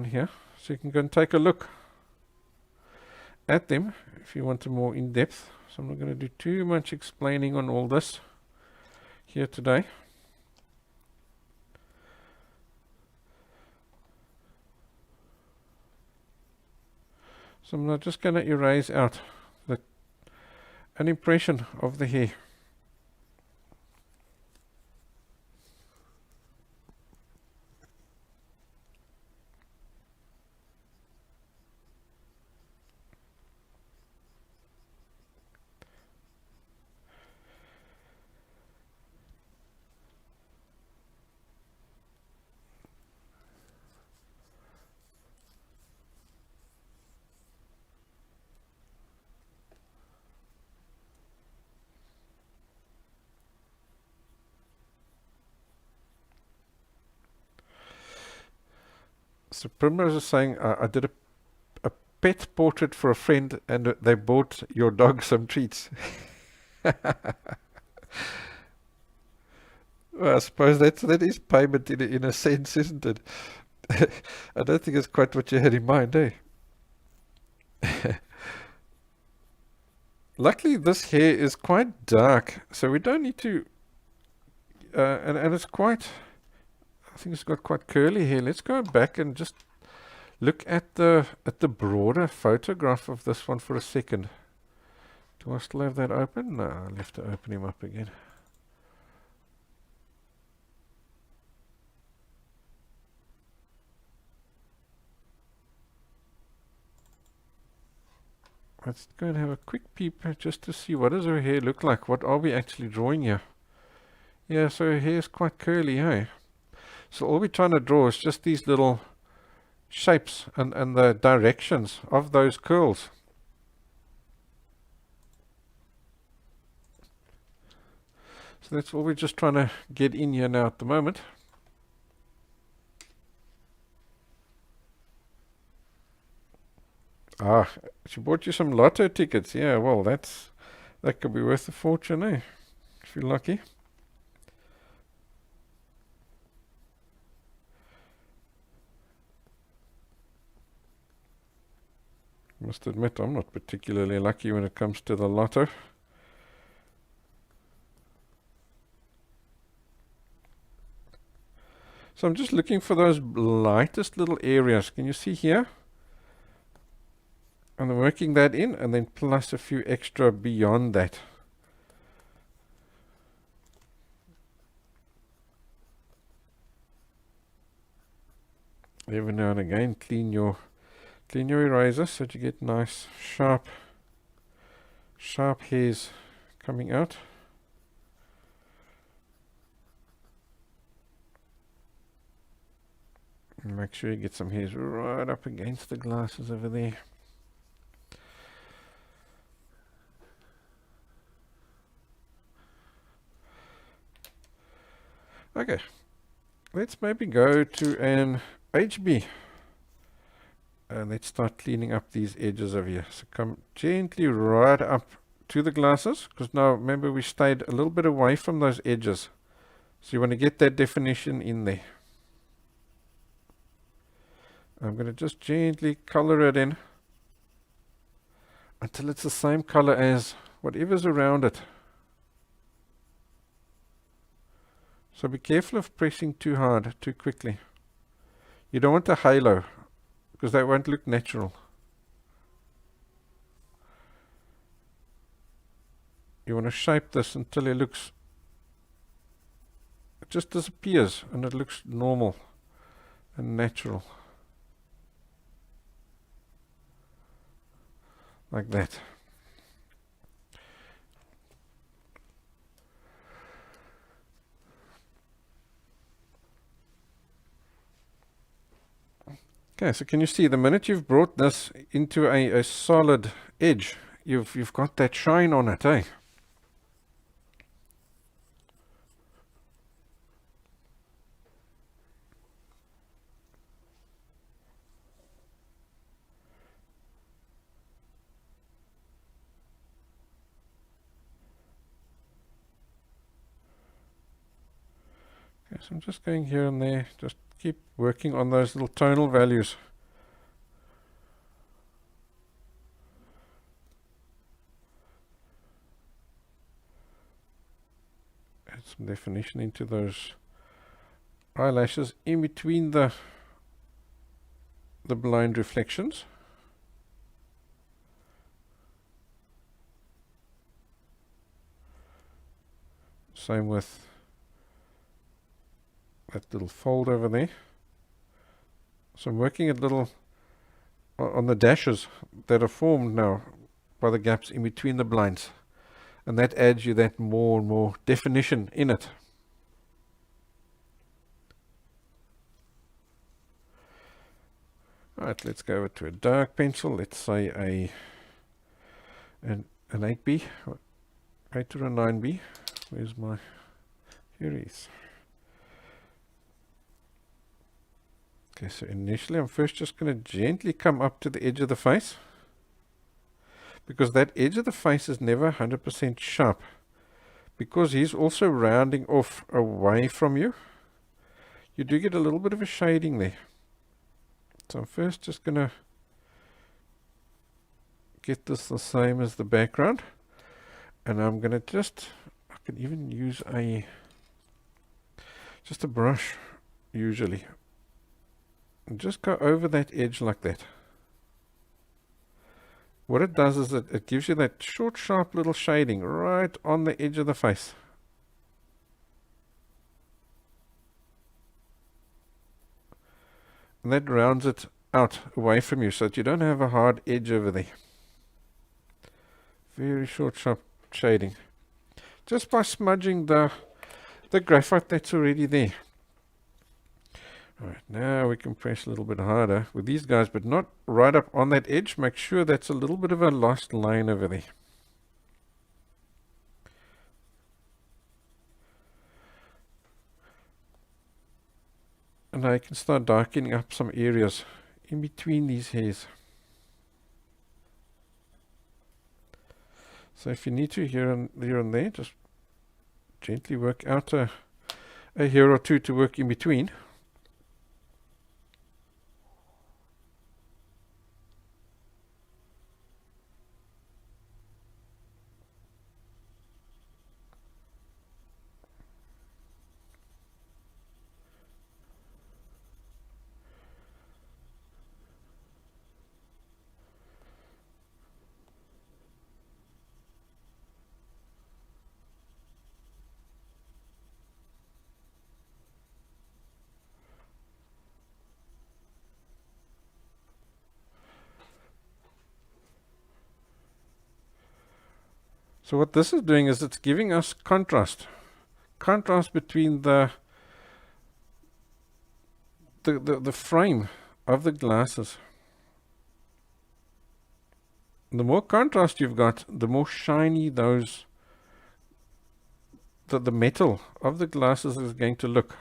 here, so you can go and take a look at them if you want a more in-depth. So I'm not going to do too much explaining on all this here today. So I'm now just going to erase out an impression of the hair. So Primrose is saying, I did a pet portrait for a friend and they bought your dog some treats. Well, I suppose that is payment in a sense, isn't it? I don't think it's quite what you had in mind, eh? Luckily, this hair is quite dark, so we don't need to. And it's quite. I think it's got quite curly hair. Let's go back and just look at the broader photograph of this one for a second. Do I still have that open? No, I'll have to open him up again. Let's go and have a quick peep just to see what does her hair look like. What are we actually drawing here? Yeah, so her hair is quite curly, hey? So all we're trying to draw is just these little shapes and the directions of those curls. So that's all we're just trying to get in here now at the moment. Ah, she bought you some lotto tickets. Yeah, well, that could be worth a fortune, eh? If you're lucky. Must admit, I'm not particularly lucky when it comes to the lotto. So I'm just looking for those lightest little areas. Can you see here? And I'm working that in, and then plus a few extra beyond that. Every now and again, clean your eraser so that you get nice sharp hairs coming out. And make sure you get some hairs right up against the glasses over there. Okay, let's maybe go to an HB. And let's start cleaning up these edges over here. So come gently right up to the glasses, because now remember we stayed a little bit away from those edges. So you want to get that definition in there. I'm going to just gently color it in until it's the same color as whatever's around it. So be careful of pressing too hard, too quickly. You don't want a halo, because that won't look natural. You want to shape this until it just disappears and it looks normal and natural. Like that. Okay, so can you see the minute you've brought this into a solid edge, you've got that shine on it, eh? Okay, so I'm just going here and there, just keep working on those little tonal values. Add some definition into those eyelashes in between the blind reflections. Same with that little fold over there. So I'm working a little on the dashes that are formed now by the gaps in between the blinds, and that adds you that more and more definition in it. Alright, let's go over to a dark pencil. Let's say an 8B, 8 or a 9B. Where's my, here it is. Okay, so initially I'm first just going to gently come up to the edge of the face, because that edge of the face is never 100% sharp, because he's also rounding off away from you, you do get a little bit of a shading there. So I'm first just going to get this the same as the background, and I'm going to I can even use just a brush usually, and just go over that edge like that. What it does is it gives you that short, sharp little shading right on the edge of the face. And that rounds it out away from you so that you don't have a hard edge over there. Very short, sharp shading. Just by smudging the graphite that's already there. Alright, now we can press a little bit harder with these guys, but not right up on that edge. Make sure that's a little bit of a lost line over there. And I can start darkening up some areas in between these hairs. So if you need to here and there, just gently work out a hair or two to work in between. So what this is doing is it's giving us contrast between the frame of the glasses. The more contrast you've got, the more shiny the metal of the glasses is going to look.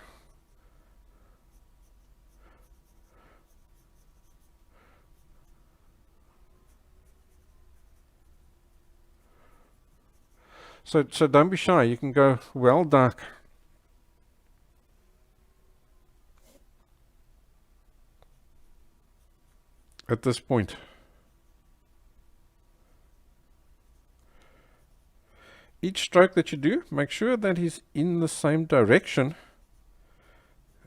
So don't be shy. You can go well dark. At this point. Each stroke that you do, make sure that he's in the same direction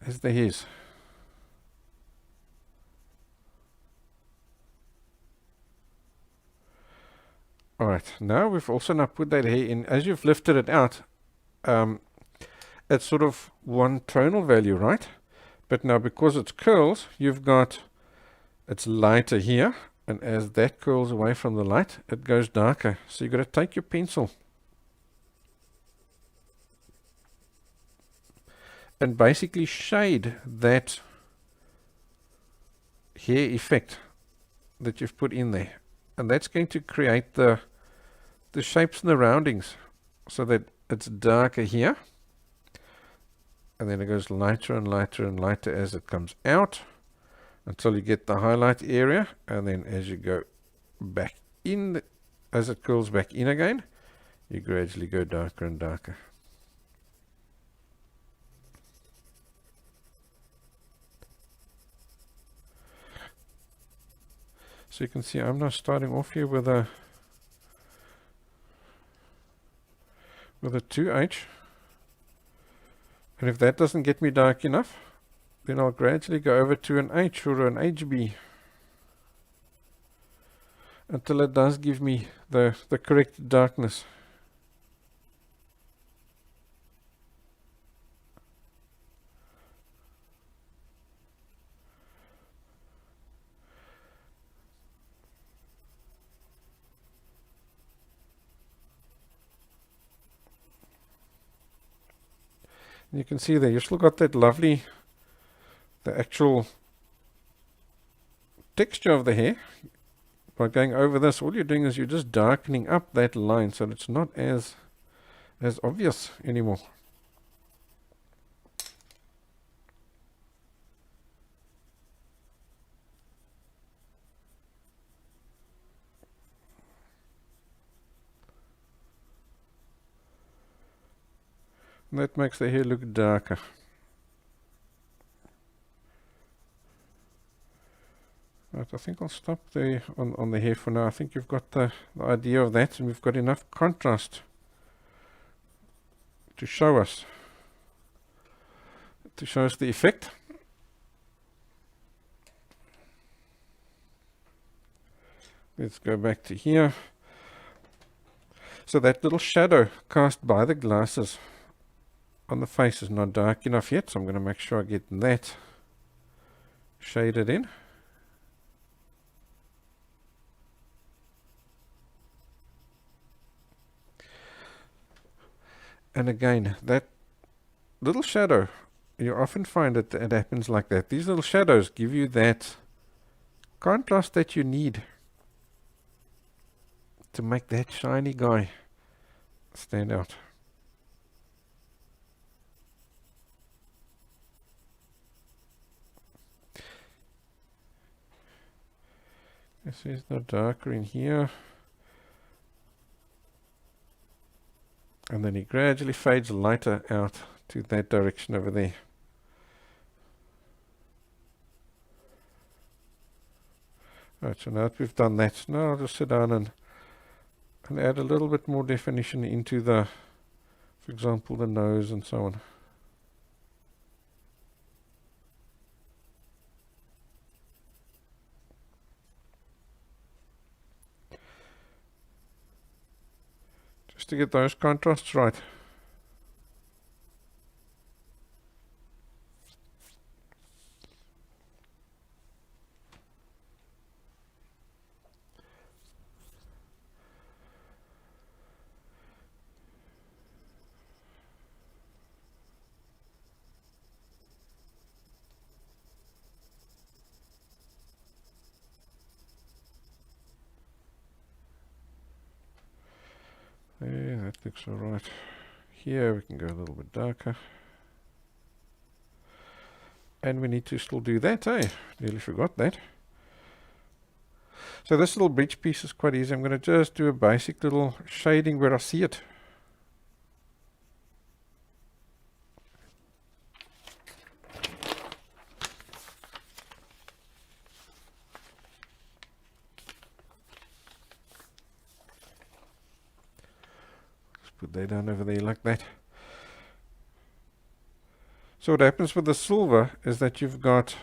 as the hairs. Alright, now we've also now put that hair in. As you've lifted it out, it's sort of one tonal value, right? But now because it's curls, it's lighter here, and as that curls away from the light, it goes darker. So you've got to take your pencil and basically shade that hair effect that you've put in there. And that's going to create the shapes and the roundings so that it's darker here. And then it goes lighter and lighter and lighter as it comes out until you get the highlight area. And then as you go back in, as it curls back in again, you gradually go darker and darker. So you can see I'm now starting off here with a 2H, and if that doesn't get me dark enough, then I'll gradually go over to an H or an HB until it does give me the correct darkness. And you can see there, you've still got that lovely, the actual texture of the hair. By going over this, all you're doing is you're just darkening up that line so that it's not as obvious anymore. And that makes the hair look darker. Right, I think I'll stop there on the hair for now. I think you've got the idea of that, and we've got enough contrast to show us the effect. Let's go back to here. So that little shadow cast by the glasses on the face is not dark enough yet, so I'm going to make sure I get that shaded in. And again, that little shadow, you often find it happens like that. These little shadows give you that contrast that you need to make that shiny guy stand out. This is the darker in here. And then he gradually fades lighter out to that direction over there. Right, so now that we've done that, now I'll just sit down and add a little bit more definition into the, for example, the nose and so on. Just to get those contrasts right. There, that looks alright. Here we can go a little bit darker. And we need to still do that, eh? Nearly forgot that. So this little bridge piece is quite easy. I'm going to just do a basic little shading where I see it. Put that down over there like that. So what happens with the silver is that you've got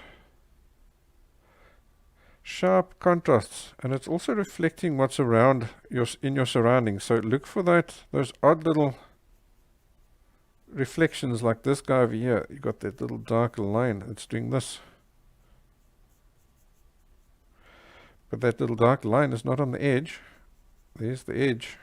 sharp contrasts, and it's also reflecting what's around in your surroundings. So look for those odd little reflections, like this guy over here. You got that little dark line that's doing this, but that little dark line is not on the edge. There's the edge.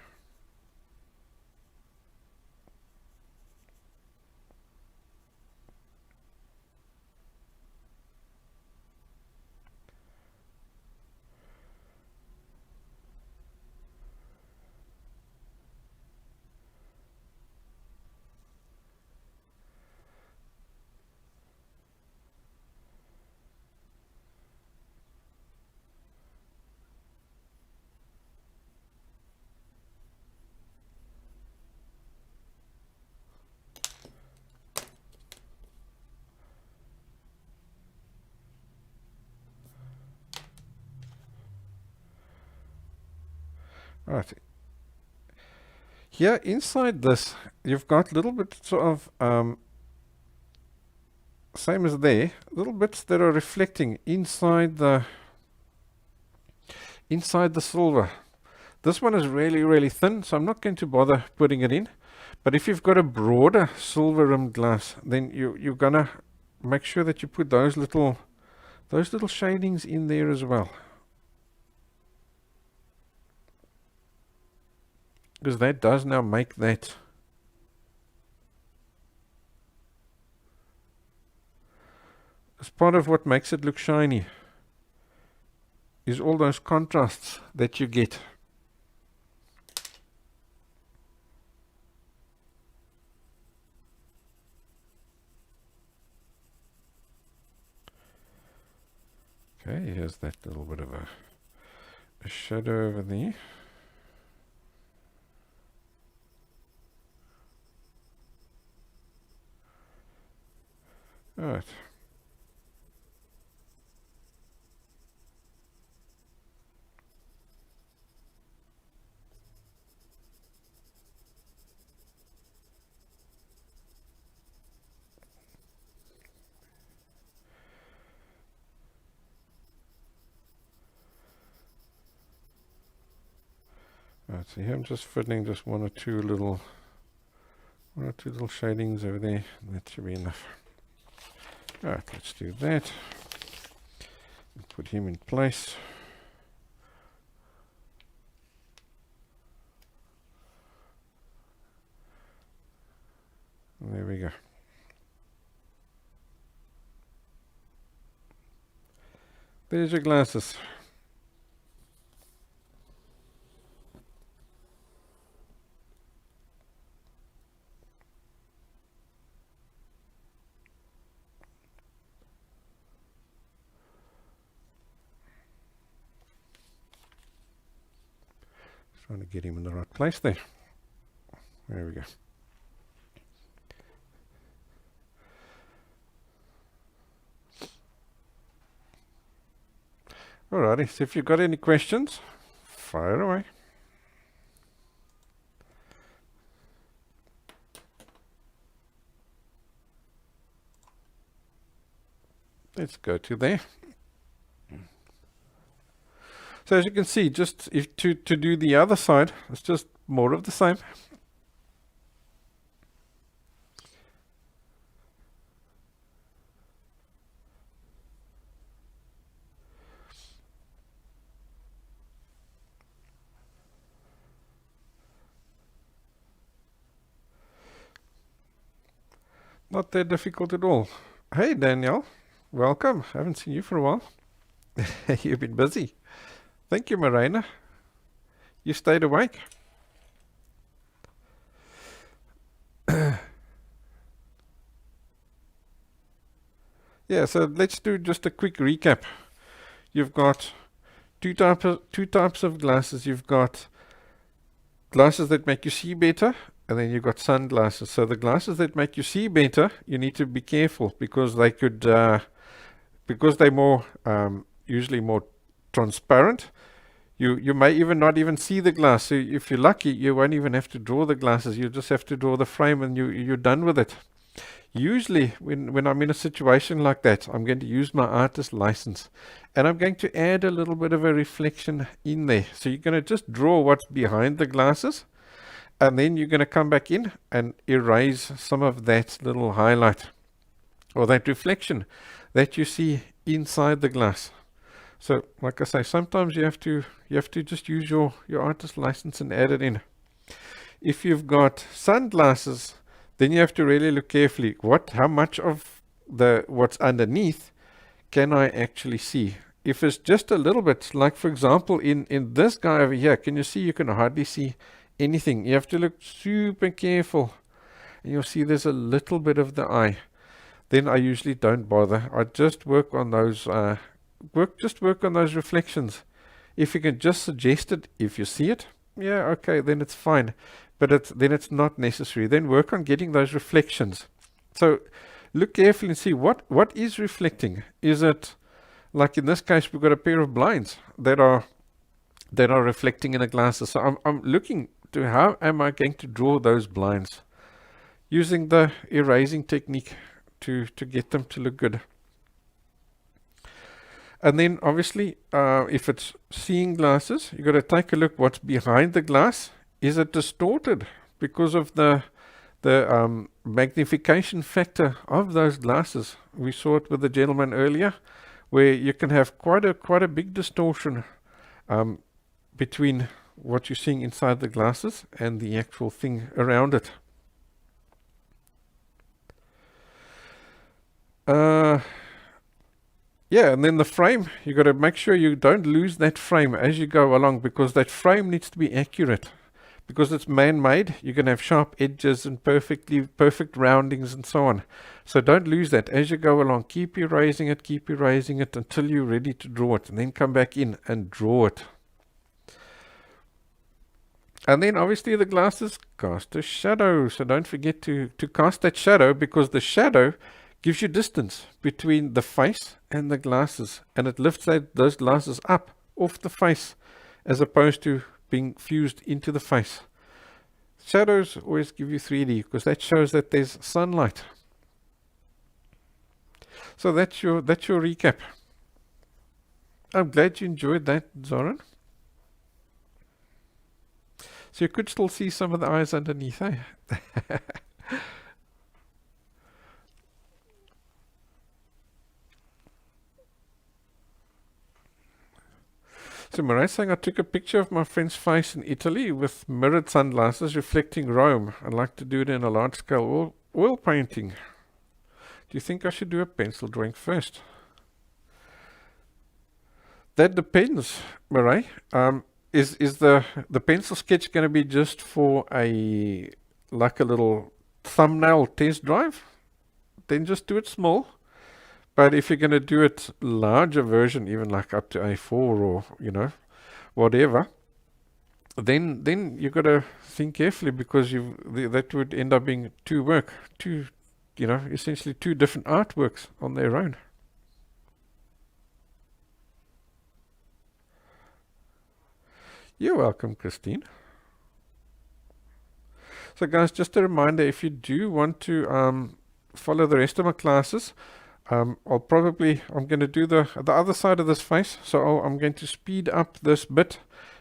Right. Here inside this, you've got little bits of, same as there, little bits that are reflecting inside the silver. This one is really, really thin, so I'm not going to bother putting it in. But if you've got a broader silver rimmed glass, then you're gonna make sure that you put those little shadings in there as well. Because that does now make that as part of what makes it look shiny, is all those contrasts that you get. Okay, here's that little bit of a shadow over there. Alright. Right, so here I'm just fiddling just one or two little shadings over there. That should be enough. Alright, let's do that. Put him in place. And there we go. There's your glasses. Trying to get him in the right place there. There we go. Alrighty, so if you've got any questions, fire away. Let's go to there. So as you can see, just to do the other side, it's just more of the same. Not that difficult at all. Hey Danielle, welcome. Haven't seen you for a while. You've been busy. Thank you, Marina. You stayed awake. Yeah, so let's do just a quick recap. You've got two types of glasses. You've got glasses that make you see better, and then you've got sunglasses. So the glasses that make you see better, you need to be careful because they could, because they're more usually more transparent. You may even not even see the glass. So if you're lucky, you won't even have to draw the glasses. You just have to draw the frame, and you're done with it. Usually, when I'm in a situation like that, I'm going to use my artist license, and I'm going to add a little bit of a reflection in there. So you're going to just draw what's behind the glasses, and then you're going to come back in and erase some of that little highlight or that reflection that you see inside the glass. So like I say, sometimes you have to just use your artist license and add it in. If you've got sunglasses, then you have to really look carefully. How much of what's underneath can I actually see? If it's just a little bit, like for example, in this guy over here, can you see? You can hardly see anything. You have to look super careful, and you'll see there's a little bit of the eye. Then I usually don't bother. I just work on those work on those reflections. If you can just suggest it, if you see it, yeah, okay, then it's fine. But then it's not necessary. Then work on getting those reflections. So look carefully and see what is reflecting. Is it, like in this case, we've got a pair of blinds that are reflecting in the glasses. So I'm looking to how am I going to draw those blinds using the erasing technique to get them to look good. And then obviously, if it's seeing glasses, you've got to take a look what's behind the glass. Is it distorted because of the magnification factor of those glasses? We saw it with the gentleman earlier, where you can have quite a big distortion between what you're seeing inside the glasses and the actual thing around it. Yeah, and then the frame, you got to make sure you don't lose that frame as you go along, because that frame needs to be accurate. Because it's man-made, you can have sharp edges and perfect roundings and so on. So don't lose that as you go along. Keep erasing it until you're ready to draw it, and then come back in and draw it. And then obviously the glasses cast a shadow. So don't forget to cast that shadow, because the shadow gives you distance between the face and the glasses, and it lifts those glasses up off the face as opposed to being fused into the face. Shadows always give you 3D because that shows that there's sunlight. So that's your recap. I'm glad you enjoyed that, Zoran. So you could still see some of the eyes underneath, eh? So Marie's saying, I took a picture of my friend's face in Italy with mirrored sunglasses reflecting Rome. I'd like to do it in a large-scale oil painting. Do you think I should do a pencil drawing first? That depends, Marie. Is the pencil sketch going to be just for a little thumbnail test drive? Then just do it small. But if you're going to do it larger version, even like up to A4 or, whatever, then you got to think carefully because that would end up being essentially two different artworks on their own. You're welcome, Christine. So guys, just a reminder, if you do want to follow the rest of my classes, I'm going to do the other side of this face. So I'm going to speed up this bit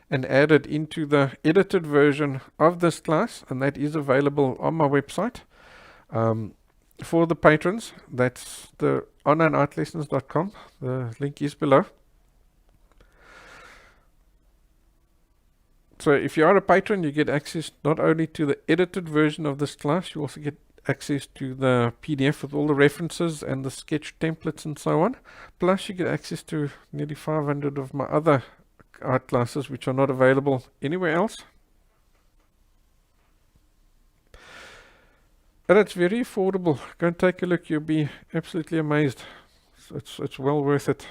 and add it into the edited version of this class, and that is available on my website. For the patrons, that's the onlineartlessons.com. The link is below. So if you are a patron, you get access not only to the edited version of this class, you also get access to the PDF with all the references and the sketch templates and so on. Plus you get access to nearly 500 of my other art classes which are not available anywhere else. And it's very affordable. Go and take a look. You'll be absolutely amazed. It's well worth it.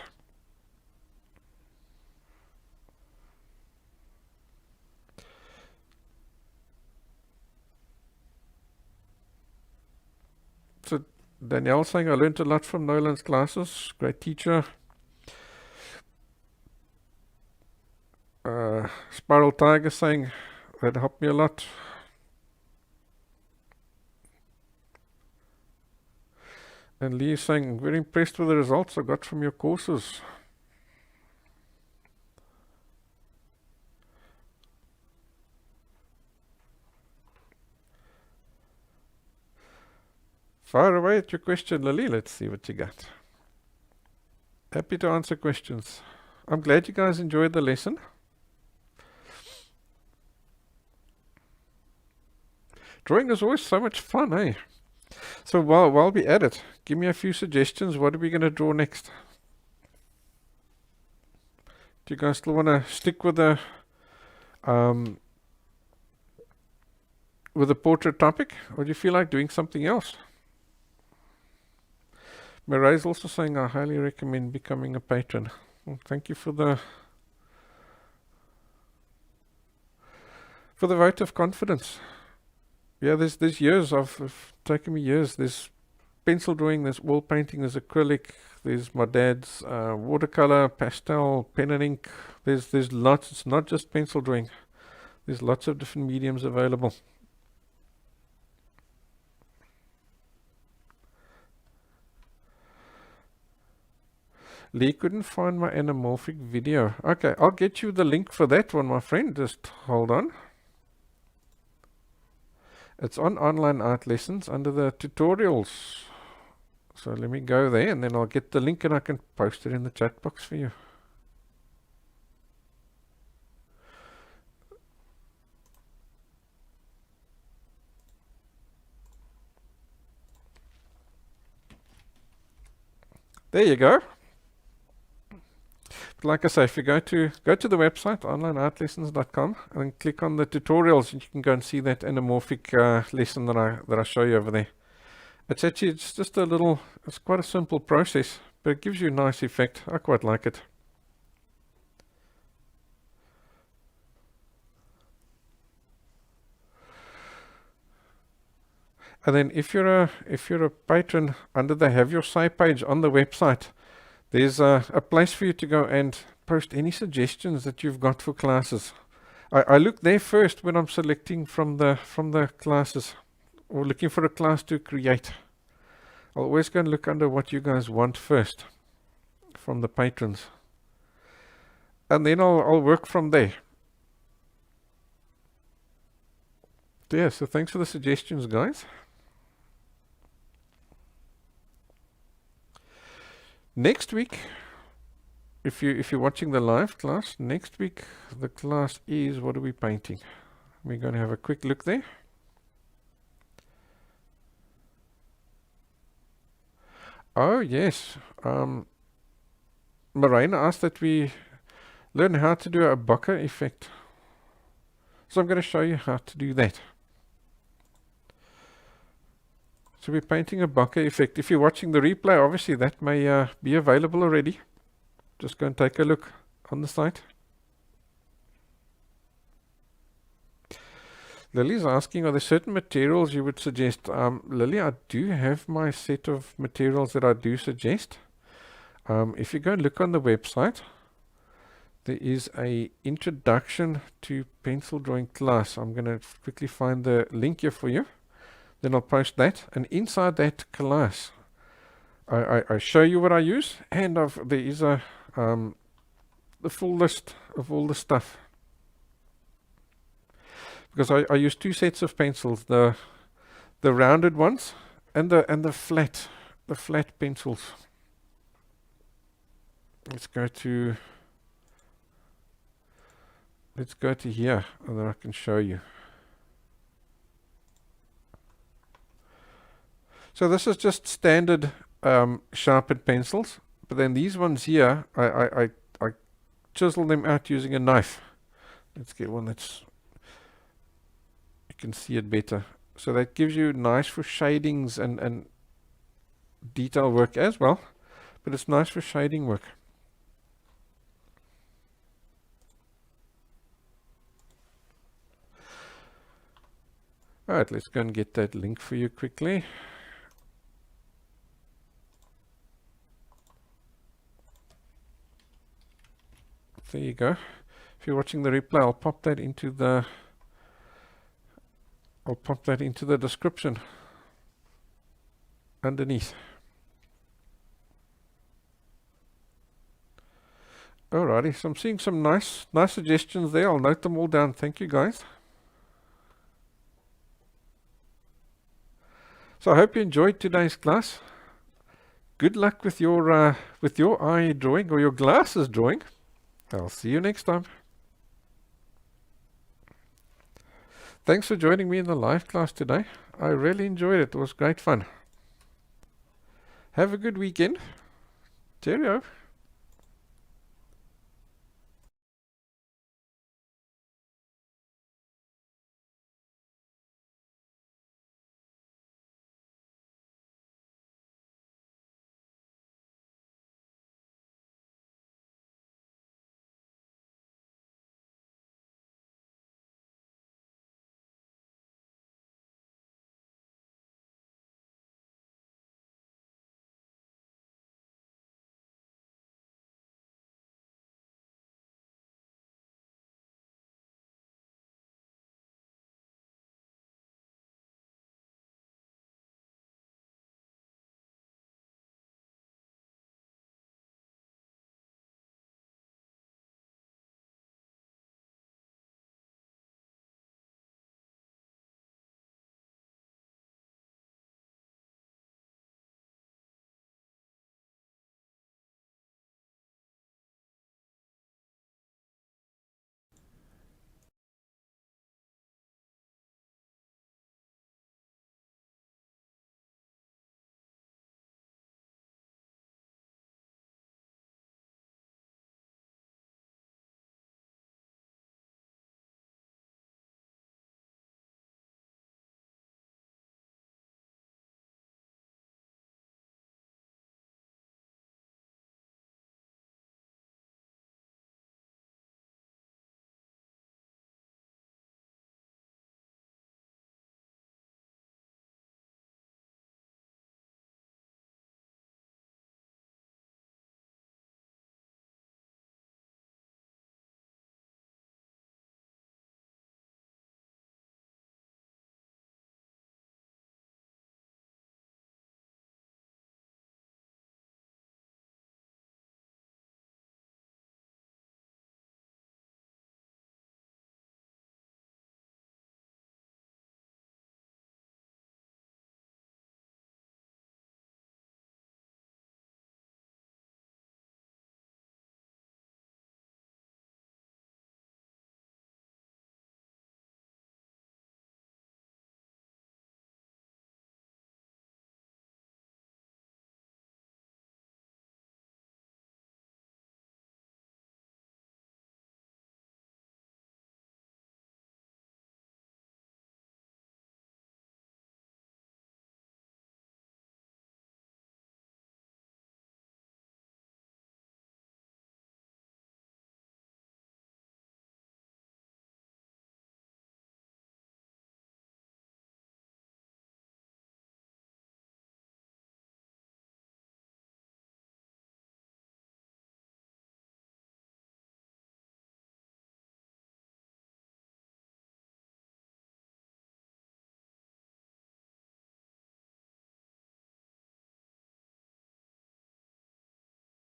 So Danielle saying, I learned a lot from Nolan's classes. Great teacher. Spiral Tiger saying, that helped me a lot. And Lee is saying, I'm very impressed with the results I got from your courses. Fire away at your question, Lily. Let's see what you got. Happy to answer questions. I'm glad you guys enjoyed the lesson. Drawing is always so much fun, eh? So while we're at it, give me a few suggestions. What are we going to draw next? Do you guys still want to stick with the portrait topic, or do you feel like doing something else? Mirai's also saying, I highly recommend becoming a patron. Well, thank you for the vote of confidence. Yeah, there's years of taken me years. There's pencil drawing, there's oil painting, there's acrylic, there's my dad's watercolor, pastel, pen and ink. There's lots. It's not just pencil drawing. There's lots of different mediums available. Lee couldn't find my anamorphic video. Okay, I'll get you the link for that one, my friend. Just hold on. It's on Online Art Lessons under the tutorials. So let me go there and then I'll get the link and I can post it in the chat box for you. There you go. But like I say, if you go to the website onlineartlessons.com and click on the tutorials, and you can go and see that anamorphic lesson that I show you over there. It's just it's quite a simple process, but it gives you a nice effect. I quite like it. And then if you're a patron, under the Have Your Say page on the website, there's a place for you to go and post any suggestions that you've got for classes. I look there first when I'm selecting from the classes or looking for a class to create. I'll always go and look under what you guys want first from the patrons. And then I'll work from there. Yeah, so thanks for the suggestions, guys. Next week, if you're watching the live class, next week the class is, what are we painting? We're going to have a quick look there. Oh yes, Marina asked that we learn how to do a bokeh effect. So I'm going to show you how to do that. So we're painting a bokeh effect. If you're watching the replay, obviously that may be available already. Just go and take a look on the site. Lily's asking, are there certain materials you would suggest? Lily, I do have my set of materials that I do suggest. If you go and look on the website, there is a introduction to pencil drawing class. I'm going to quickly find the link here for you. Then I'll post that. And inside that class, I show you what I use, and there is a the full list of all the stuff. Because I use two sets of pencils, the rounded ones and the flat pencils. Let's go to here, and then I can show you. So this is just standard sharpened pencils, but then these ones here, I chisel them out using a knife. Let's get one that's, you can see it better. So that gives you nice for shadings and detail work as well, but it's nice for shading work. Alright, let's go and get that link for you quickly. There you go. If you're watching the replay, I'll pop that into the description underneath. Alrighty, so I'm seeing some nice suggestions there. I'll note them all down. Thank you, guys. So I hope you enjoyed today's class. Good luck with your eye drawing or your glasses drawing. I'll see you next time. Thanks for joining me in the live class today. I really enjoyed it. It was great fun. Have a good weekend. Cheerio.